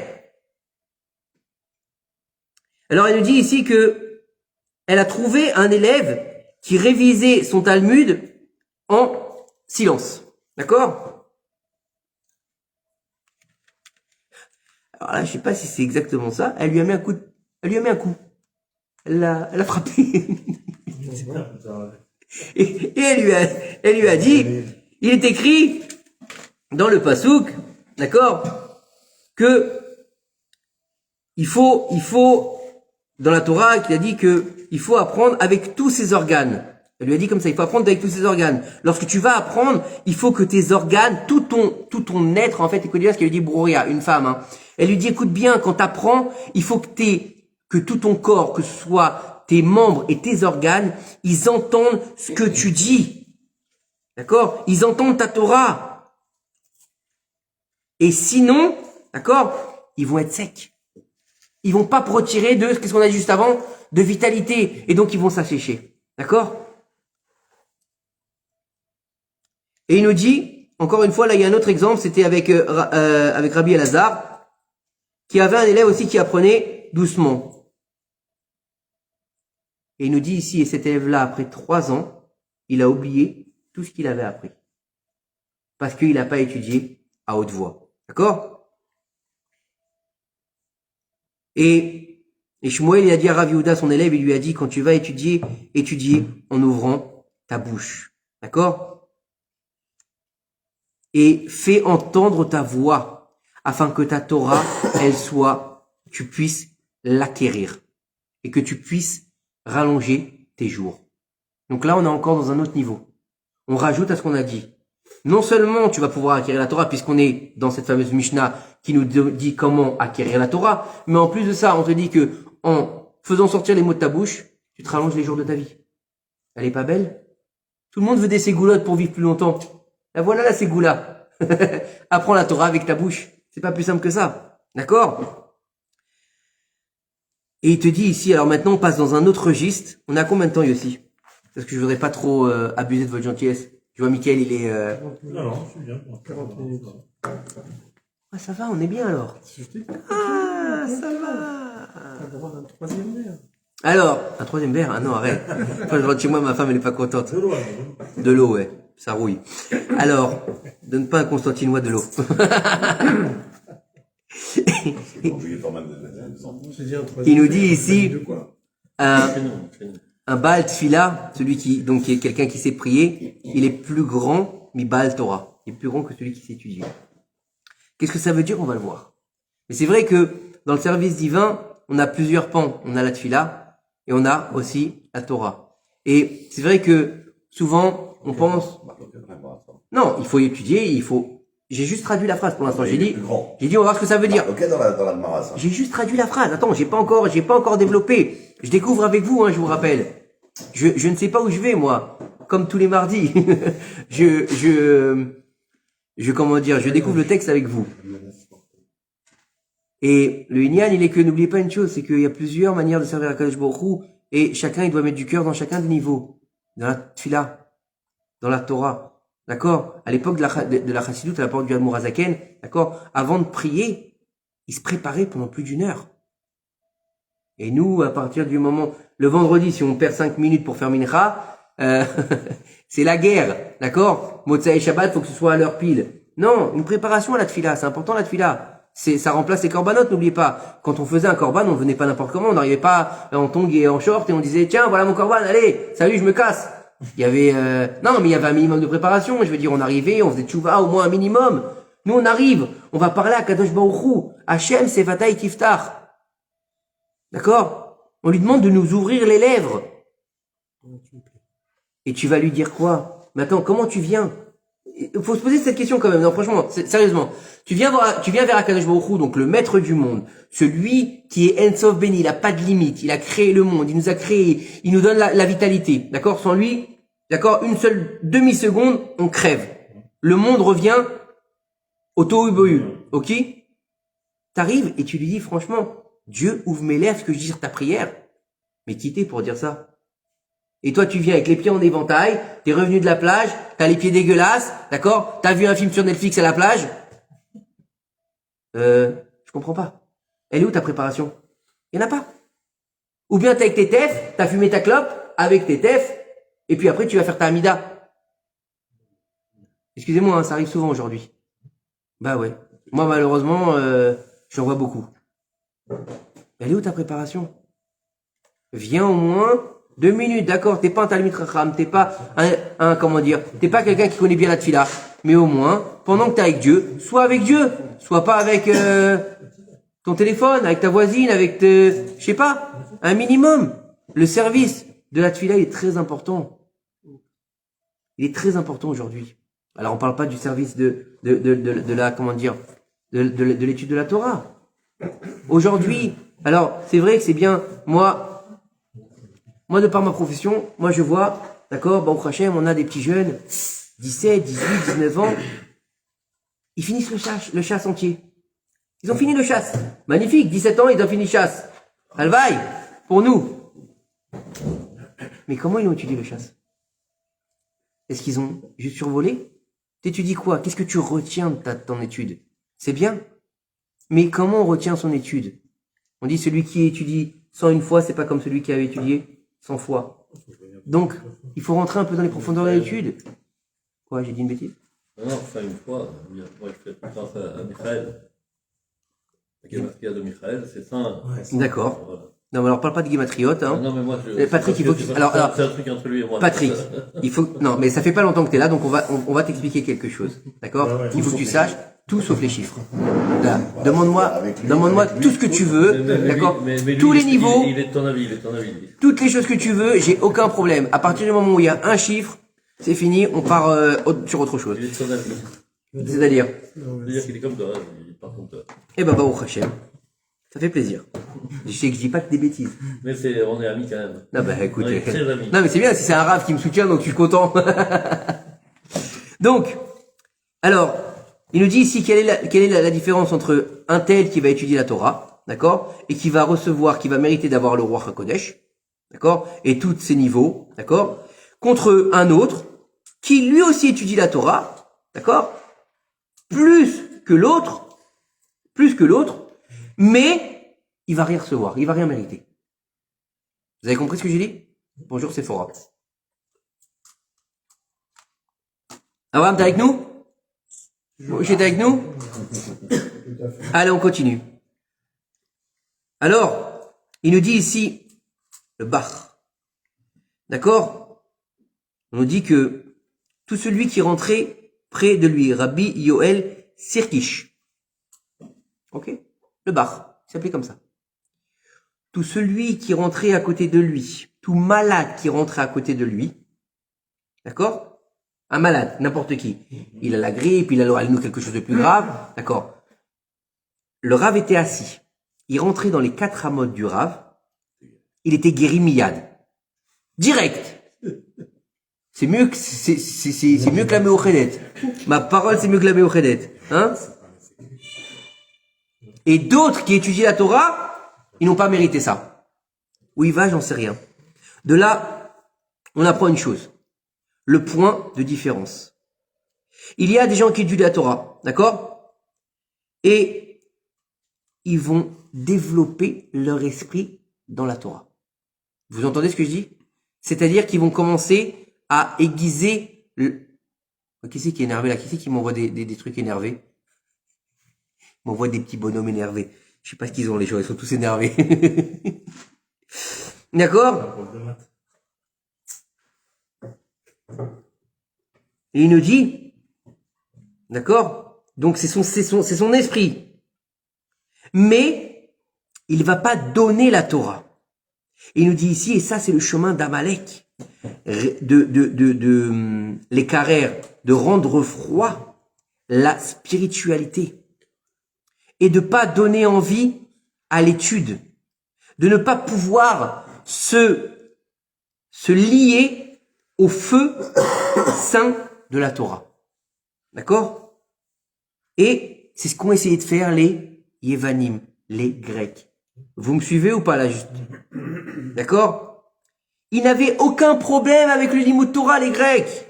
Alors, elle nous dit ici que elle a trouvé un élève qui révisait son Talmud en silence. D'accord? Alors là, je sais pas si c'est exactement ça. Elle lui a mis un coup. Elle l'a frappé. et elle lui a dit, il est écrit dans le Passouk, d'accord, que il faut, dans la Torah, qu'il a dit que il faut apprendre avec tous ses organes. Elle lui a dit comme ça, il faut apprendre avec tous ses organes. Lorsque tu vas apprendre, il faut que tes organes, tout ton être, en fait, écoutez bien ce qu'elle lui dit Brouria, une femme, hein. Elle lui dit, écoute bien, quand t'apprends, il faut que tout ton corps, que ce soit tes membres et tes organes, ils entendent ce que tu dis. D'accord? Ils entendent ta Torah. Et sinon, d'accord, ils vont être secs. Ils vont pas retirer de, qu'est-ce qu'on a dit juste avant, de vitalité. Et donc, ils vont s'assécher. D'accord? Et il nous dit, encore une fois, là, il y a un autre exemple, c'était avec Rabbi Elazar, qui avait un élève aussi qui apprenait doucement. Et il nous dit ici, et cet élève-là, après 3 ans, il a oublié tout ce qu'il avait appris. Parce qu'il n'a pas étudié à haute voix. D'accord? Et Shmuel, il a dit à Rav Yehuda, son élève, il lui a dit, quand tu vas étudier en ouvrant ta bouche. D'accord? Et fais entendre ta voix, afin que ta Torah, tu puisses l'acquérir. Et que tu puisses rallonger tes jours. Donc là, on est encore dans un autre niveau. On rajoute à ce qu'on a dit. Non seulement tu vas pouvoir acquérir la Torah, puisqu'on est dans cette fameuse Mishnah qui nous dit comment acquérir la Torah, mais en plus de ça, on te dit que en faisant sortir les mots de ta bouche, tu te rallonges les jours de ta vie. Elle est pas belle? Tout le monde veut des ségoulottes pour vivre plus longtemps. La voilà la ségoula. Apprends la Torah avec ta bouche. C'est pas plus simple que ça. D'accord? Et il te dit ici, alors maintenant on passe dans un autre registre. On a combien de temps Yossi? Parce que je voudrais pas trop abuser de votre gentillesse. Je vois Mickaël, il est... Non, je suis bien. 40 minutes. Ah ça va, on est bien alors. Ah, ça va. T'as le droit d'un 3e verre. Alors, un 3e verre? Ah non, arrête. Quand je rentre chez moi, ma femme elle est pas contente. De loin. De l'eau, ouais. Ça rouille. Alors, donne pas un Constantinois de l'eau. Il nous dit ici, un Baal Tfila, celui qui est quelqu'un qui sait prier, il est plus grand, mi Baal Torah. Il est plus grand que celui qui sait étudier. Qu'est-ce que ça veut dire? On va le voir. Mais c'est vrai que dans le service divin, on a plusieurs pans. On a la Tfila et on a aussi la Torah. Et c'est vrai que souvent, on pense, non, il faut étudier, j'ai juste traduit la phrase pour l'instant. J'ai dit, on va voir ce que ça veut dire. Ok, dans la Mara, J'ai juste traduit la phrase. Attends, j'ai pas encore développé. Je découvre avec vous, hein, je vous rappelle. Je ne sais pas où je vais, moi. Comme tous les mardis. Je découvre le texte avec vous. Et le Inyan, il est que, n'oubliez pas une chose, c'est qu'il y a plusieurs manières de servir à Kadosh Baruch Hu, et chacun, il doit mettre du cœur dans chacun des niveaux. Dans la Tfila, dans la Torah. D'accord? À l'époque de la Chassidut, à l'époque du Admour Hazaken, d'accord? Avant de prier, il se préparait pendant plus d'1 heure. Et nous, à partir du moment, le vendredi, si on perd 5 minutes pour faire Mincha, c'est la guerre. D'accord? Motza et Shabbat, faut que ce soit à l'heure pile. Non, une préparation à la Tfila, c'est important la Tfila. Ça remplace les corbanotes, n'oubliez pas. Quand on faisait un corban, on venait pas n'importe comment, on n'arrivait pas en tongs et en short et on disait, tiens, voilà mon corban, allez, salut, je me casse. Il y avait, non, mais il y avait un minimum de préparation. Je veux dire, on arrivait, on faisait tchouva, au moins un minimum. Nous, on arrive, on va parler à Kadosh Baruch Hu. Hachem, c'est Vataï Tiftar. D'accord? On lui demande de nous ouvrir les lèvres. Et tu vas lui dire quoi? Mais attends, comment tu viens? Il faut se poser cette question quand même. Non, franchement, sérieusement. Tu viens vers Akadosh Baruch Hu, donc le maître du monde, celui qui est Ensof Béni, il a pas de limite, il a créé le monde, il nous a créé, il nous donne la vitalité. D'accord? Sans lui, d'accord, une seule demi-seconde, on crève. Le monde revient au tohu bohu. Ok? T'arrives et tu lui dis franchement, Dieu ouvre mes lèvres, ce que je dis sur ta prière. Mais qui t'es pour dire ça? Et toi, tu viens avec les pieds en éventail, t'es revenu de la plage, t'as les pieds dégueulasses, d'accord? T'as vu un film sur Netflix à la plage? Je comprends pas. Elle est où ta préparation? Il y en a pas. Ou bien t'es avec tes tefs, t'as fumé ta clope avec tes tefs, et puis après tu vas faire ta amida. Excusez-moi, hein, ça arrive souvent aujourd'hui. Bah ouais. Moi, malheureusement, j'en vois beaucoup. Elle est où ta préparation? Viens au moins 2 minutes, d'accord? T'es pas un Talmid Chacham, t'es pas comment dire, t'es pas quelqu'un qui connaît bien la tfila. Mais au moins, pendant que t'es avec Dieu, sois avec Dieu. Sois pas avec ton téléphone, avec ta voisine, avec je sais pas, un minimum. Le service de la tfila est très important. Il est très important aujourd'hui. Alors on parle pas du service de la, comment dire, de l'étude de la Torah. Aujourd'hui, alors c'est vrai que c'est bien, moi de par ma profession, moi je vois, d'accord, Baruch Hashem, on a des petits jeunes, 17, 18, 19 ans, ils finissent le chasse entier. Ils ont fini le chasse. Magnifique, 17 ans, ils ont fini le chasse. Alvaï, pour nous. Mais comment ils ont étudié le chasse? Est-ce qu'ils ont juste survolé? T'étudies quoi? Qu'est-ce que tu retiens de ton étude? C'est bien. Mais comment on retient son étude? On dit celui qui étudie 101 fois, c'est pas comme celui qui avait étudié 100 fois. Donc, il faut rentrer un peu dans les profondeurs de l'étude. Quoi, j'ai dit une bêtise? Non, enfin une fois, moi je fais confiance à Michael. La Gematria de Michael, c'est ça. Ouais, d'accord. Voilà. Non, mais alors parle pas de Gematriot, hein. Non, mais moi Patrick, il faut que tu... Alors, c'est un truc entre lui et moi. Patrick, il faut... Non, mais ça fait pas longtemps que t'es là, donc on va t'expliquer quelque chose. D'accord? Ouais, il faut que tu saches tout sauf les chiffres. Là, demande-moi tout ce que tu veux, d'accord? Tous les niveaux. Il est de ton avis, Toutes les choses que tu veux, j'ai aucun problème. À partir du moment où il y a un chiffre, c'est fini, on part sur autre chose. Il est de ton avis. C'est-à-dire? C'est-à-dire qu'il est comme toi, par contre. Eh ben, Baruch Hashem. Ça fait plaisir. Je sais que je dis pas que des bêtises. Mais on est amis quand même. Non, bah, écoute. On est très amis. Non, mais c'est bien, si c'est un rave qui me soutient, donc je suis content. Donc, alors, il nous dit ici quelle est la différence entre un tel qui va étudier la Torah, d'accord, et qui va mériter d'avoir le roi HaKodesh, d'accord, et tous ses niveaux, d'accord, contre un autre qui lui aussi étudie la Torah, d'accord, plus que l'autre, mais il va rien recevoir, il va rien mériter. Vous avez compris ce que j'ai dit? Bonjour Sephora. Abraham, t'es avec nous? J'étais avec nous? Allez, on continue. Alors, il nous dit ici, le Bach. D'accord? On nous dit que tout celui qui rentrait près de lui, Rabbi Yoel Sirkish. Ok? Le Bach, il s'appelait comme ça. Tout celui qui rentrait à côté de lui, tout malade qui rentrait à côté de lui, d'accord? Un malade, n'importe qui. Il a la grippe, il a quelque chose de plus grave, d'accord? Le Rav était assis. Il rentrait dans les 4 amotes du Rav. Il était guéri miyad. Direct. C'est mieux que la Meochedet. Ma parole, c'est mieux que la Meochedet. Hein? Et d'autres qui étudient la Torah, ils n'ont pas mérité ça. Où il va, j'en sais rien. De là, on apprend une chose. Le point de différence. Il y a des gens qui étudient la Torah, d'accord? Et ils vont développer leur esprit dans la Torah. Vous entendez ce que je dis? C'est-à-dire qu'ils vont commencer à aiguiser Qui c'est qui est énervé là? Qui c'est qui m'envoie des trucs énervés? Ils m'envoient des petits bonhommes énervés. Je sais pas ce qu'ils ont les gens, ils sont tous énervés. D'accord? Et il nous dit, d'accord? Donc c'est son esprit. Mais il va pas donner la Torah. Et il nous dit ici, et ça c'est le chemin d'Amalek, les carrères, de rendre froid la spiritualité. Et de pas donner envie à l'étude. De ne pas pouvoir se lier au feu saint de la Torah. D'accord? Et c'est ce qu'ont essayé de faire les Yévanim, les Grecs. Vous me suivez ou pas là juste? D'accord? Ils n'avaient aucun problème avec le Limoud Torah, les Grecs.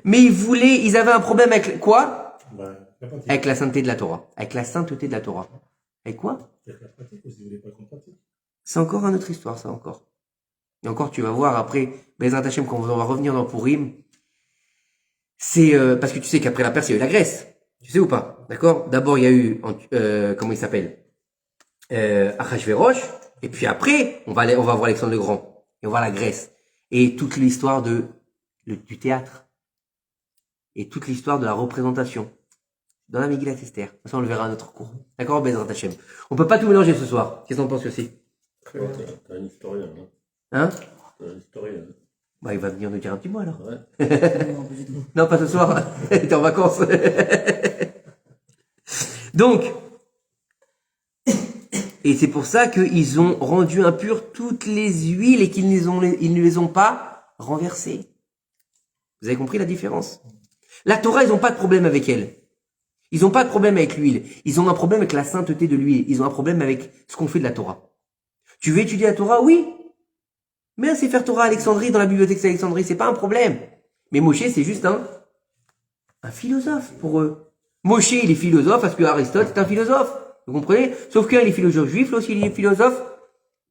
Mais ils avaient un problème avec quoi? Avec la sainteté de la Torah. Avec la sainteté de la Torah. Avec quoi? C'est encore une autre histoire, ça encore. Et encore, tu vas voir après, Bezrat Hashem, quand on va revenir dans Purim, c'est parce que tu sais qu'après la Perse, il y a eu la Grèce. Tu sais ou pas? D'accord? D'abord, il y a eu, comment il s'appelle? Achashverosh. Et puis après, on va voir Alexandre le Grand. Et on va voir la Grèce. Et toute l'histoire du théâtre. Et toute l'histoire de la représentation. Dans la Megillat Esther. Ça, on le verra à notre cours. D'accord, Bezrat Hashem. On peut pas tout mélanger ce soir. Qu'est-ce qu'on pense aussi? T'as un historien, Hein? T'as un historien. Bah, il va venir nous dire un petit mot, alors. Ouais. Non, pas ce soir. T'es en vacances. Donc, et c'est pour ça qu'ils ont rendu impures toutes les huiles et qu'ils ne les ont pas renversées. Vous avez compris la différence? La Torah, ils n'ont pas de problème avec elle. Ils n'ont pas de problème avec l'huile. Ils ont un problème avec la sainteté de l'huile. Ils ont un problème avec ce qu'on fait de la Torah. Tu veux étudier la Torah? Oui. Mais un Sefer Torah à Alexandrie, dans la bibliothèque d'Alexandrie, c'est pas un problème. Mais Moshe, c'est juste un philosophe pour eux. Moshe, il est philosophe parce que Aristote, c'est un philosophe. Vous comprenez? Sauf qu'un, il est philosophe juif, l'autre, il est philosophe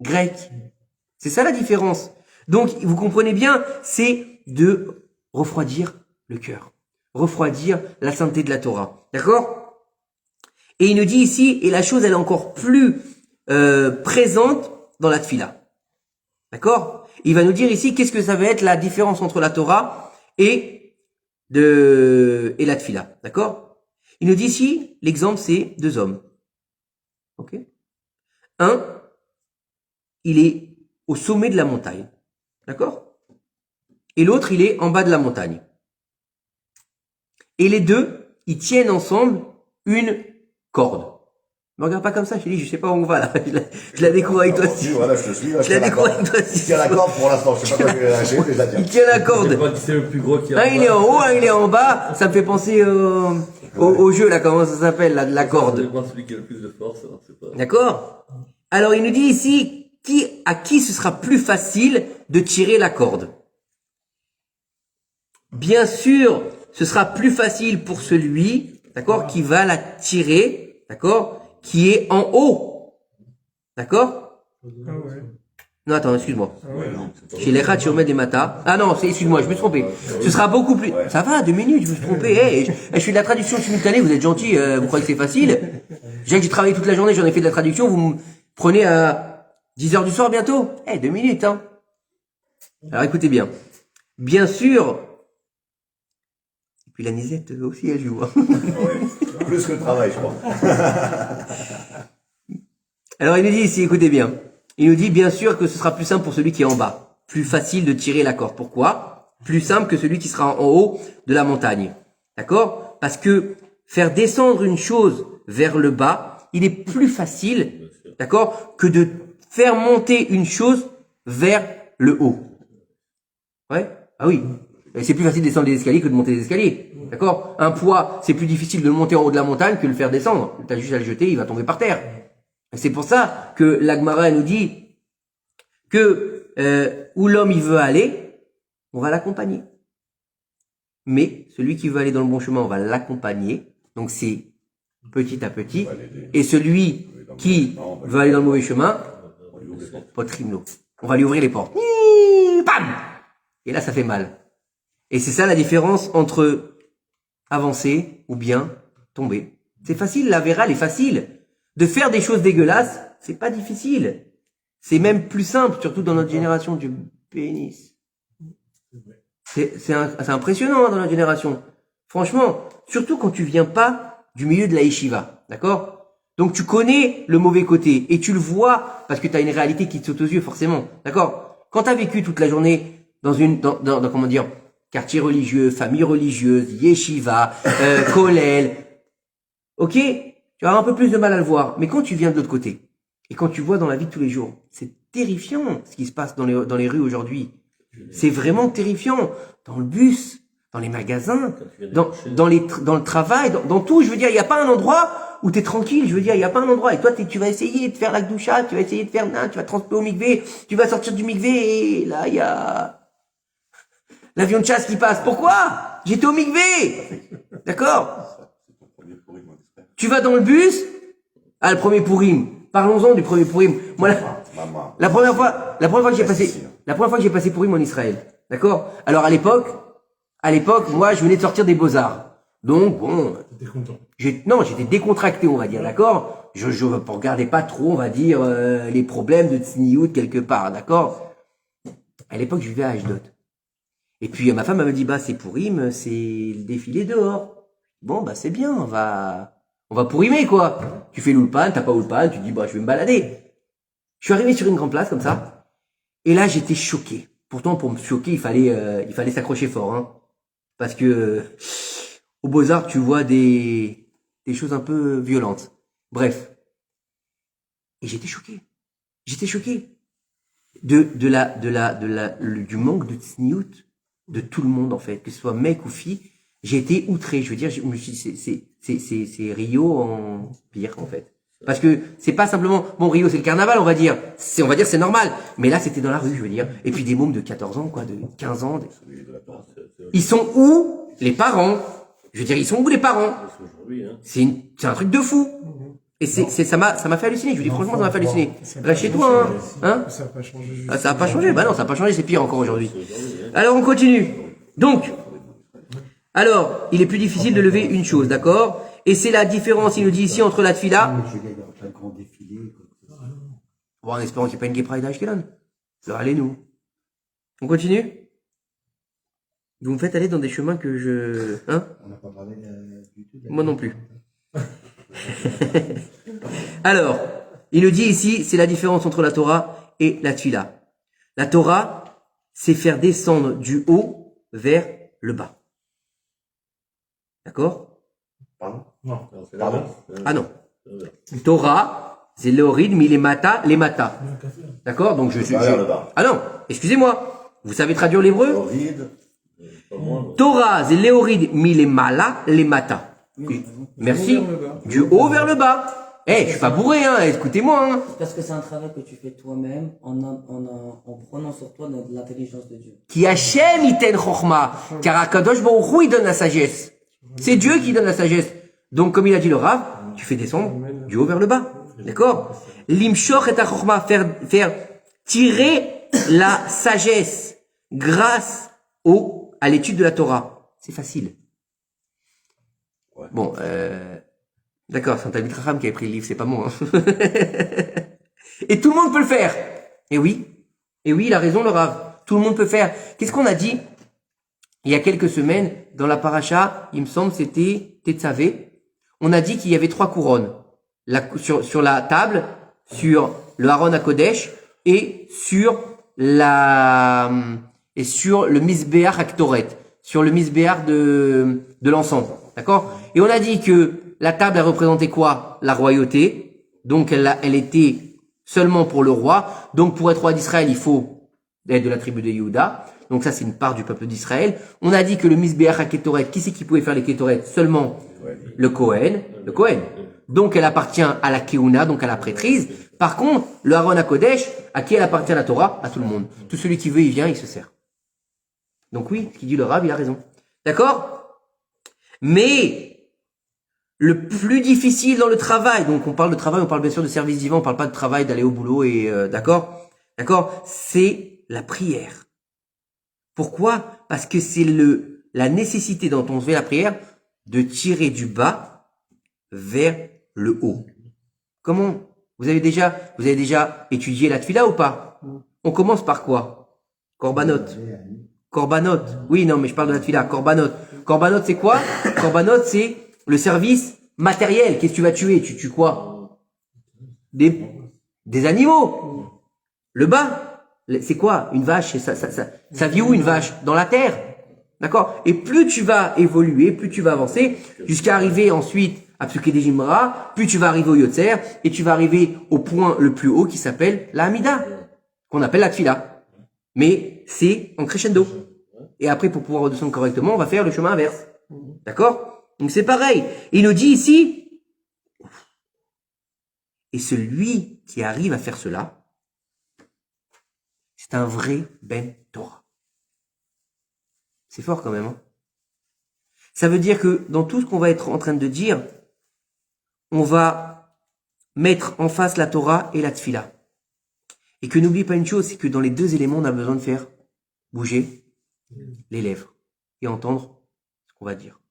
grec. C'est ça la différence. Donc, vous comprenez bien, c'est de refroidir le cœur. Refroidir la sainteté de la Torah. D'accord? Et il nous dit ici, et la chose, elle est encore plus présente dans la tfila. D'accord? Il va nous dire ici, qu'est-ce que ça va être la différence entre la Torah et la tfila. D'accord? Il nous dit ici, l'exemple, c'est deux hommes. Ok? Un, il est au sommet de la montagne. D'accord? Et l'autre, il est en bas de la montagne. Et les deux, ils tiennent ensemble une corde. Ne me regarde pas comme ça, je te dis, je sais pas où on va là. Je la découvre avec toi. Voilà, je te suis. Je la découvre avec toi. Il tient la corde pour l'instant, je sais pas quand je vais la lâcher, mais je la tiens. Il tient la corde. C'est le plus gros qui a. Un il est en haut, un il est en bas. Ça me fait penser au jeu là, comment ça s'appelle, la corde. Celui qui a le plus de force, alors c'est pas. D'accord? Alors il nous dit ici, à qui ce sera plus facile de tirer la corde? Bien sûr, ce sera plus facile pour celui, d'accord, qui va la tirer, d'accord, qui est en haut. D'accord? Non, attends, excuse-moi. Chez les rats, des matas. Ah non, excuse-moi, je me suis trompé. Ce sera beaucoup plus. Ça va, 2 minutes, je me suis trompé. Hey, je fais de la traduction simultanée, vous êtes gentil, vous croyez que c'est facile? J'ai travaillé toute la journée, j'en ai fait de la traduction, vous me prenez à 10h du soir bientôt. 2 minutes, hein. Alors écoutez bien. Bien sûr. Et puis la Nisette aussi, elle joue. Hein. Plus que le travail, je crois. Alors il nous dit ici, écoutez bien. Il nous dit bien sûr que ce sera plus simple pour celui qui est en bas. Plus facile de tirer la corde. Pourquoi? Plus simple que celui qui sera en haut de la montagne. D'accord? Parce que faire descendre une chose vers le bas, il est plus facile, d'accord, que de faire monter une chose vers le haut. Ouais? Ah oui. C'est plus facile de descendre les escaliers que de monter les escaliers. D'accord? Un poids, c'est plus difficile de le monter en haut de la montagne que de le faire descendre. T'as juste à le jeter, il va tomber par terre. C'est pour ça que l'Agmara nous dit que où l'homme il veut aller, on va l'accompagner. Mais celui qui veut aller dans le bon chemin, on va l'accompagner. Donc c'est petit à petit. Et celui qui veut aller dans le mauvais chemin, potrimno. On va lui ouvrir les portes. Bam! Et là, ça fait mal. Et c'est ça la différence entre avancer ou bien tomber. C'est facile, la Véra, elle est facile. De faire des choses dégueulasses, c'est pas difficile. C'est même plus simple, surtout dans notre génération du pénis. C'est impressionnant hein, dans notre génération. Franchement, surtout quand tu viens pas du milieu de la yeshiva, d'accord? Donc tu connais le mauvais côté et tu le vois parce que tu as une réalité qui te saute aux yeux forcément, d'accord? Quand tu as vécu toute la journée dans comment dire, quartier religieux, famille religieuse, yeshiva, kollel, ok, tu vas avoir un peu plus de mal à le voir. Mais quand tu viens de l'autre côté et quand tu vois dans la vie de tous les jours, c'est terrifiant ce qui se passe dans les rues aujourd'hui. C'est vraiment terrifiant. Dans le bus, dans les magasins, dans le travail, dans tout. Je veux dire, il n'y a pas un endroit où t'es tranquille, je veux dire, il y a pas un endroit, et toi, tu vas essayer de faire la gdoucha, tu vas essayer de faire, tu vas transper au mikvé, tu vas sortir du mikvé, et là, il y a l'avion de chasse qui passe. Pourquoi? J'étais au mikvé! D'accord? Tu vas dans le bus, le premier Pourim. Parlons-en du premier Pourim. Moi, la première fois que j'ai passé Pourim en Israël. D'accord? Alors, à l'époque, moi, je venais de sortir des Beaux-Arts. Donc, bon. T'étais content. J'étais décontracté, on va dire, d'accord? Je regardais pas trop, on va dire, les problèmes de tsniout quelque part, d'accord? À l'époque, je vivais à Ashdod. Et puis, ma femme, elle me dit, c'est Pourim, c'est le défilé dehors. Bon, c'est bien, on va pourrimer, quoi. Tu fais l'ulpan, t'as pas ulpan, tu dis, je vais me balader. Je suis arrivé sur une grande place, comme ça. Et là, j'étais choqué. Pourtant, pour me choquer, il fallait s'accrocher fort, hein. Parce que, au Beaux-Arts, tu vois des choses un peu violentes. Bref. Et j'étais choqué. Du manque de tsniout de tout le monde, en fait. Que ce soit mec ou fille. J'ai été outré. Je veux dire, je me suis dit, c'est Rio en pire, en fait. Parce que c'est pas simplement, Rio c'est le carnaval, on va dire c'est normal. Mais là, c'était dans la rue, je veux dire. Et puis des mômes de 14 ans, quoi, de 15 ans. Ils sont où, les parents? Je veux dire, ils sont où les parents? C'est un truc de fou. Et ça m'a fait halluciner. Je vous dis franchement, ça m'a fait halluciner. Reste chez toi, hein. Ça n'a pas changé. Ça n'a pas changé. Non, ça n'a pas changé. C'est pire encore aujourd'hui. Alors, on continue. Donc, il est plus difficile de lever une chose, d'accord? Et c'est la différence, il nous dit ici, entre la tfila. Bon, en espérant qu'il n'y ait pas une Gay Pride à Ashkelon. Alors, allez-nous. On continue? Vous me faites aller dans des chemins que je... Hein? On n'a pas parlé du tout. Moi non plus. Alors, il nous dit ici, c'est la différence entre la Torah et la tfila. La Torah, c'est faire descendre du haut vers le bas. D'accord? Pardon? Non. Pardon? Ah non. Torah, c'est léorid, mais les mata. D'accord? Donc je suis. Ah non, excusez-moi. Vous savez traduire l'hébreu? Torah, c'est léorid, mais les mata. Merci. Du haut vers le bas. Je suis pas bourré, hein, écoutez-moi, hein. Parce que c'est un travail que tu fais toi-même en prenant sur toi de l'intelligence de Dieu. Qui Hachem iten chokhma. Car Akadosh Baruch Hu, il donne la sagesse. C'est Dieu qui donne la sagesse. Donc, comme il a dit le Rav, tu fais descendre du haut vers le bas. D'accord? Limshor et chokhma, faire tirer la sagesse grâce à l'étude de la Torah. C'est facile. Bon, d'accord, c'est un Talmid Chacham qui a pris le livre, c'est pas moi. Hein. Et tout le monde peut le faire. Et oui, il a raison le Rav. Tout le monde peut faire. Qu'est-ce qu'on a dit il y a quelques semaines dans la paracha? Il me semble c'était Tetzavé. On a dit qu'il y avait 3 couronnes sur la table, sur le Haron HaKodesh et sur le Misbéach HaKtoret, sur le Misbéach de l'encens. D'accord? Et on a dit que la table a représenté quoi? La royauté. Donc elle était seulement pour le roi. Donc pour être roi d'Israël, il faut être de la tribu de Yehuda. Donc ça, c'est une part du peuple d'Israël. On a dit que le Misbéach HaKetoret, qui c'est qui pouvait faire les Ketoret? Seulement le Kohen. Donc elle appartient à la Keuna, donc à la prêtrise. Par contre, le Haron HaKodesh, à qui elle appartient la Torah? À tout le monde. Tout celui qui veut, il vient, il se sert. Donc oui, ce qu'il dit le Rav, il a raison. D'accord? Mais le plus difficile dans le travail, donc on parle de travail, on parle bien sûr de service divin, on parle pas de travail, d'aller au boulot et d'accord, c'est la prière. Pourquoi? Parce que c'est la nécessité dont on se fait la prière de tirer du bas vers le haut. Comment? Vous avez déjà étudié la tfila ou pas? On commence par quoi? Korbanot. Oui, non, mais je parle de la tfila. Korbanot, c'est quoi? Korbanot, c'est le service matériel. Qu'est-ce que tu vas tuer? Tu tues quoi? Des animaux. Le bas, c'est quoi? Une vache, ça vit où une vache? Dans la terre. D'accord? Et plus tu vas évoluer, plus tu vas avancer, jusqu'à arriver ensuite à Psuké des Jimra, plus tu vas arriver au Yotzer, et tu vas arriver au point le plus haut qui s'appelle la Hamida, qu'on appelle la Tfila. Mais c'est en crescendo. Et après, pour pouvoir redescendre correctement, on va faire le chemin inverse. D'accord? Donc c'est pareil. Il nous dit ici, Et celui qui arrive à faire cela, c'est un vrai Ben Torah. C'est fort quand même. Hein, ça veut dire que dans tout ce qu'on va être en train de dire, on va mettre en face la Torah et la Tfila. Et que n'oublie pas une chose, c'est que dans les deux éléments, on a besoin de faire bouger les lèvres et entendre ce qu'on va dire.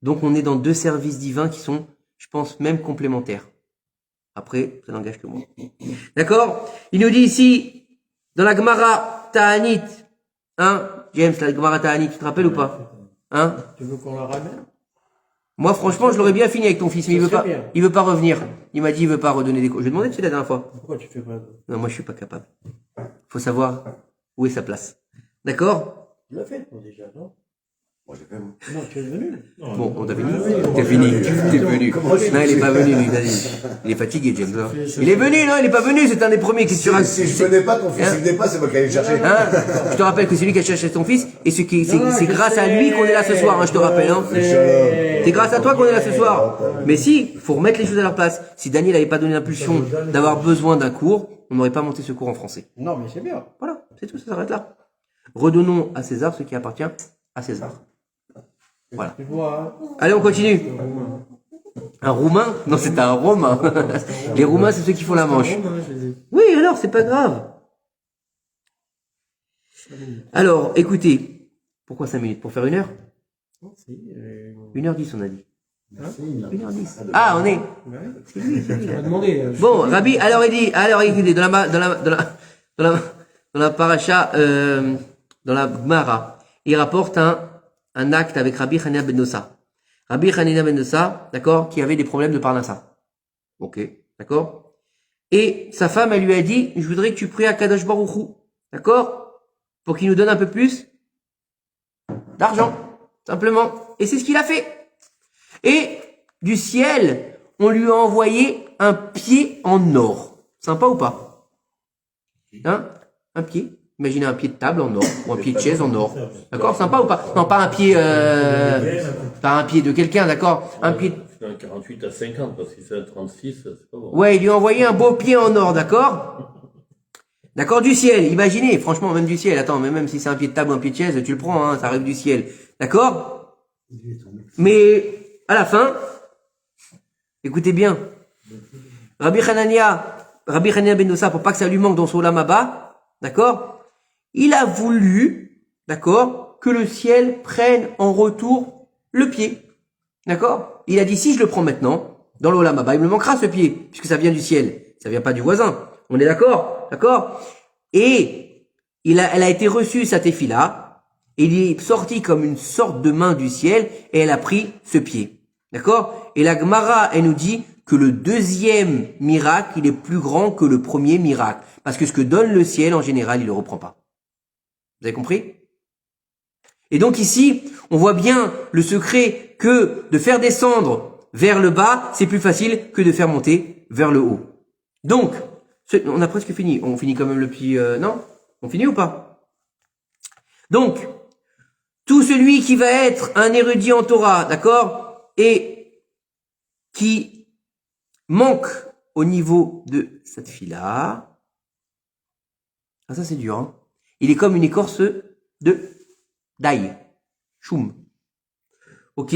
Donc on est dans deux services divins qui sont, je pense, même complémentaires. Après, ça n'engage que moi. D'accord? Il nous dit ici, dans la Gemara Ta'anit, hein, James, la Gemara Ta'anit, tu te rappelles ou pas? Hein? Tu veux qu'on la ramène? Moi, franchement, je l'aurais bien fini avec ton fils, mais il veut pas revenir. Il m'a dit, il veut pas redonner des cours. Je lui ai demandé, tu sais, la dernière fois. Pourquoi tu fais pas? Non, moi, je suis pas capable. Faut savoir où est sa place. D'accord? Tu l'as fait, toi, déjà, non? Moi, j'ai fait. Non, tu es venu. Bon, on t'a venu. T'es venu. Non, il est pas venu, lui. Il est fatigué, James. Hein. Il est venu, non, il est pas venu. C'est un des premiers qui sera. Si je venais pas, ton fils, il venait pas, c'est moi qui allais le chercher. Hein, je te rappelle que c'est lui qui a cherché ton fils, et c'est grâce à lui qu'on est là ce soir, hein, je te rappelle. Hein. C'est grâce à toi qu'on est là ce soir. Mais si, faut remettre les choses à leur place. Si Daniel n'avait pas donné l'impulsion d'avoir besoin d'un cours, on n'aurait pas monté ce cours en français. Non, mais c'est bien. Voilà, c'est tout, ça s'arrête là. Redonnons à César ce qui appartient à César. Voilà. Allez, on continue. Un Roumain? Non, c'est un Romain. Les Roumains, c'est ceux qui font la manche. Oui, alors, c'est pas grave. Alors, écoutez. Pourquoi 5 minutes? Pour faire 1 heure? 1h10, on a dit. 1h10. Ah, on est. C'est lui. Bon, Rabbi, alors il dit, écoutez, dans la paracha, dans la Gemara, il rapporte un acte avec Rabbi Hanina ben Dosa. Rabbi Hanina ben Dosa, d'accord, qui avait des problèmes de Parnassa. Ok, d'accord. Et sa femme, elle lui a dit, je voudrais que tu pries à Kadosh Baruch Hu, d'accord, pour qu'il nous donne un peu plus d'argent, simplement. Et c'est ce qu'il a fait. Et du ciel, on lui a envoyé un pied en or. Sympa ou pas? Hein? Un pied. Imaginez un pied de table en or, ou un pied de chaise en or. D'accord? Sympa ou pas? Non, pas un pied, pas un pied de quelqu'un, d'accord? Un pied. C'est un 48 à 50, parce que c'est un 36, c'est pas bon. Ouais, il lui a envoyé un beau pied en or, d'accord? D'accord, du ciel. Imaginez, franchement, même du ciel. Attends, mais même si c'est un pied de table ou un pied de chaise, tu le prends, hein, ça arrive du ciel. D'accord? Mais, à la fin, écoutez bien. Rabbi Hanania ben Dosa, pour pas que ça lui manque dans son olam haba, d'accord? Il a voulu, d'accord, que le ciel prenne en retour le pied. D'accord? Il a dit, si je le prends maintenant, dans l'olam haba, il me manquera ce pied, puisque ça vient du ciel. Ça vient pas du voisin. On est d'accord? D'accord? Et elle a été reçue, sa tefila, et il est sorti comme une sorte de main du ciel, et elle a pris ce pied. D'accord? Et la Gemara, elle nous dit que le deuxième miracle, il est plus grand que le premier miracle. Parce que ce que donne le ciel, en général, il le reprend pas. Vous avez compris? Et donc ici, on voit bien le secret que de faire descendre vers le bas, c'est plus facile que de faire monter vers le haut. Donc, on a presque fini. On finit quand même le petit... non? On finit ou pas? Donc, tout celui qui va être un érudit en Torah, d'accord? Et qui manque au niveau de cette fille-là... Ah, ça c'est dur, hein? Il est comme une écorce de d'ail, choum. Ok?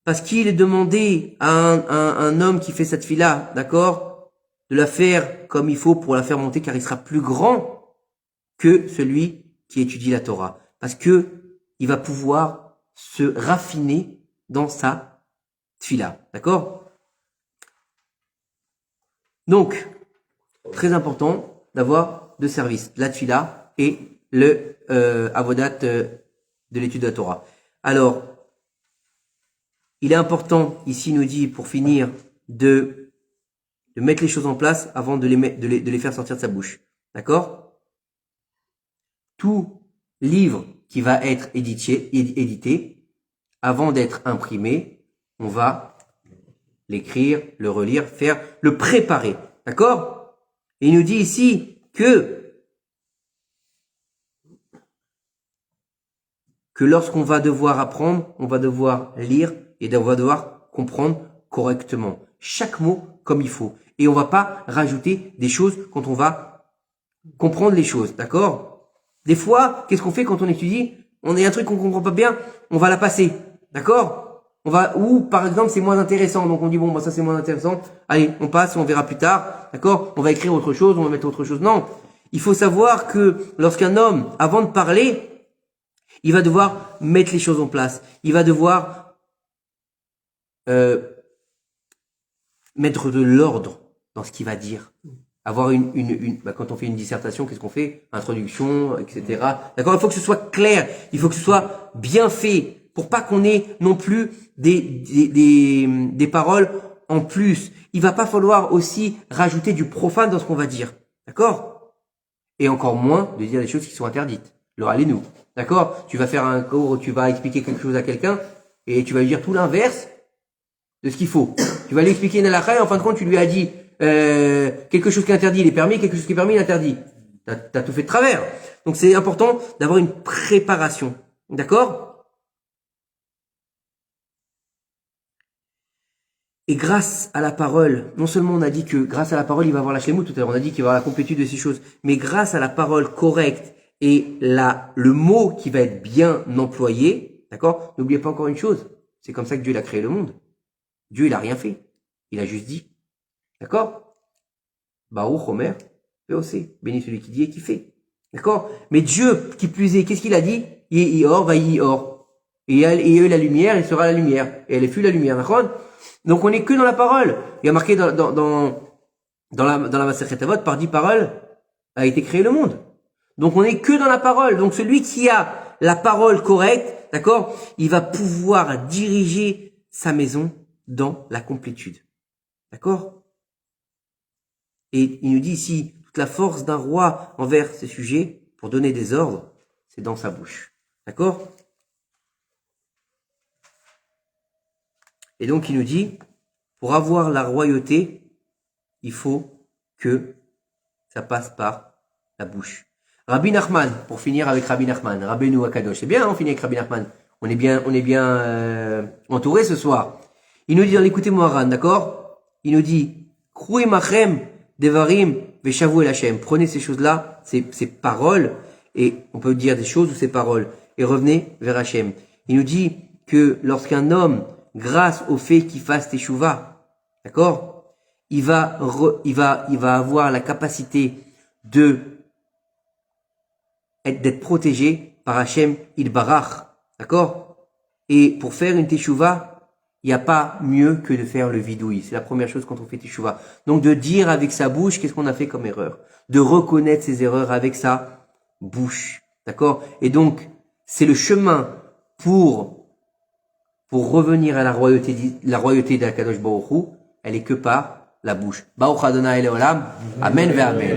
Parce qu'il est demandé à un homme qui fait cette fille-là, d'accord, de la faire comme il faut pour la faire monter, car il sera plus grand que celui qui étudie la Torah. Parce que il va pouvoir se raffiner dans sa tfila, d'accord? Donc, très important d'avoir deux services, la tfila et le avodat de l'étude de la Torah. Alors, il est important, ici nous dit, pour finir, de mettre les choses en place avant de les faire sortir de sa bouche. D'accord? Tout livre qui va être édité, avant d'être imprimé, on va l'écrire, le relire, le préparer. D'accord? Et il nous dit ici que lorsqu'on va devoir apprendre, on va devoir lire et on va devoir comprendre correctement. chaque mot comme il faut. Et on va pas rajouter des choses quand on va comprendre les choses, d'accord? Des fois, qu'est-ce qu'on fait quand on étudie? On a un truc qu'on comprend pas bien, on va la passer, d'accord? Ou par exemple c'est moins intéressant, donc on dit bon bah ça c'est moins intéressant, allez on passe, on verra plus tard, d'accord? On va écrire autre chose, on va mettre autre chose. Non, il faut savoir que lorsqu'un homme, avant de parler, il va devoir mettre les choses en place, il va devoir mettre de l'ordre dans ce qu'il va dire. Avoir quand on fait une dissertation, qu'est-ce qu'on fait? Introduction, etc. D'accord? Il faut que ce soit clair, il faut que ce soit bien fait, pour pas qu'on ait non plus des paroles en plus. Il va pas falloir aussi rajouter du profane dans ce qu'on va dire. D'accord? Et encore moins de dire des choses qui sont interdites. Le allez-nous. D'accord? Tu vas faire un cours où tu vas expliquer quelque chose à quelqu'un, et tu vas lui dire tout l'inverse de ce qu'il faut. Tu vas lui expliquer une halakha et en fin de compte, tu lui as dit quelque chose qui est interdit, il est permis, quelque chose qui est permis, il est interdit. T'as tout fait de travers. Donc c'est important d'avoir une préparation. D'accord? Et grâce à la parole, non seulement on a dit que grâce à la parole, il va avoir la shlémout tout à l'heure, on a dit qu'il va avoir la complétude de ces choses, mais grâce à la parole correcte et le mot qui va être bien employé, d'accord? N'oubliez pas encore une chose, c'est comme ça que Dieu il a créé le monde. Dieu il a rien fait, il a juste dit. D'accord? Baruch Omer, POC, béni celui qui dit et qui fait. D'accord? Mais Dieu, qui plus est, qu'est-ce qu'il a dit? Ior va Ior. Et il y a eu la lumière, il sera la lumière. Et elle fut la lumière. D'accord? Donc on n'est que dans la parole. Il y a marqué dans la Masechet Avot, par 10 paroles a été créé le monde. Donc on n'est que dans la parole. Donc celui qui a la parole correcte, d'accord, il va pouvoir diriger sa maison dans la complétude. D'accord? Et il nous dit ici, toute la force d'un roi envers ses sujets, pour donner des ordres, c'est dans sa bouche. D'accord? Et donc il nous dit, pour avoir la royauté, il faut que ça passe par la bouche. Rabbi Nachman, pour finir avec Rabbi Nachman, Rabbeinu Akadosh. C'est bien, on finit avec Rabbi Nachman. On est bien entouré ce soir. Il nous dit dans l'écouté Moharan, d'accord? Il nous dit, Kroué machem devarim veshavu el Hashem. Prenez ces choses-là, ces paroles, et on peut dire des choses ou ces paroles, et revenez vers Hashem. Il nous dit que lorsqu'un homme, grâce au fait qu'il fasse teshuva, d'accord? Il va avoir la capacité d'être protégé par Hashem Ilbarach, d'accord? Et pour faire une teshuva, il n'y a pas mieux que de faire le vidouille. C'est la première chose quand on fait teshuva. Donc de dire avec sa bouche qu'est-ce qu'on a fait comme erreur. De reconnaître ses erreurs avec sa bouche, d'accord? Et donc, c'est le chemin pour revenir à la royauté d'Akadosh Baruch Hu, elle est que par la bouche. Baruch Adonai Leolam. Amen ve Amen.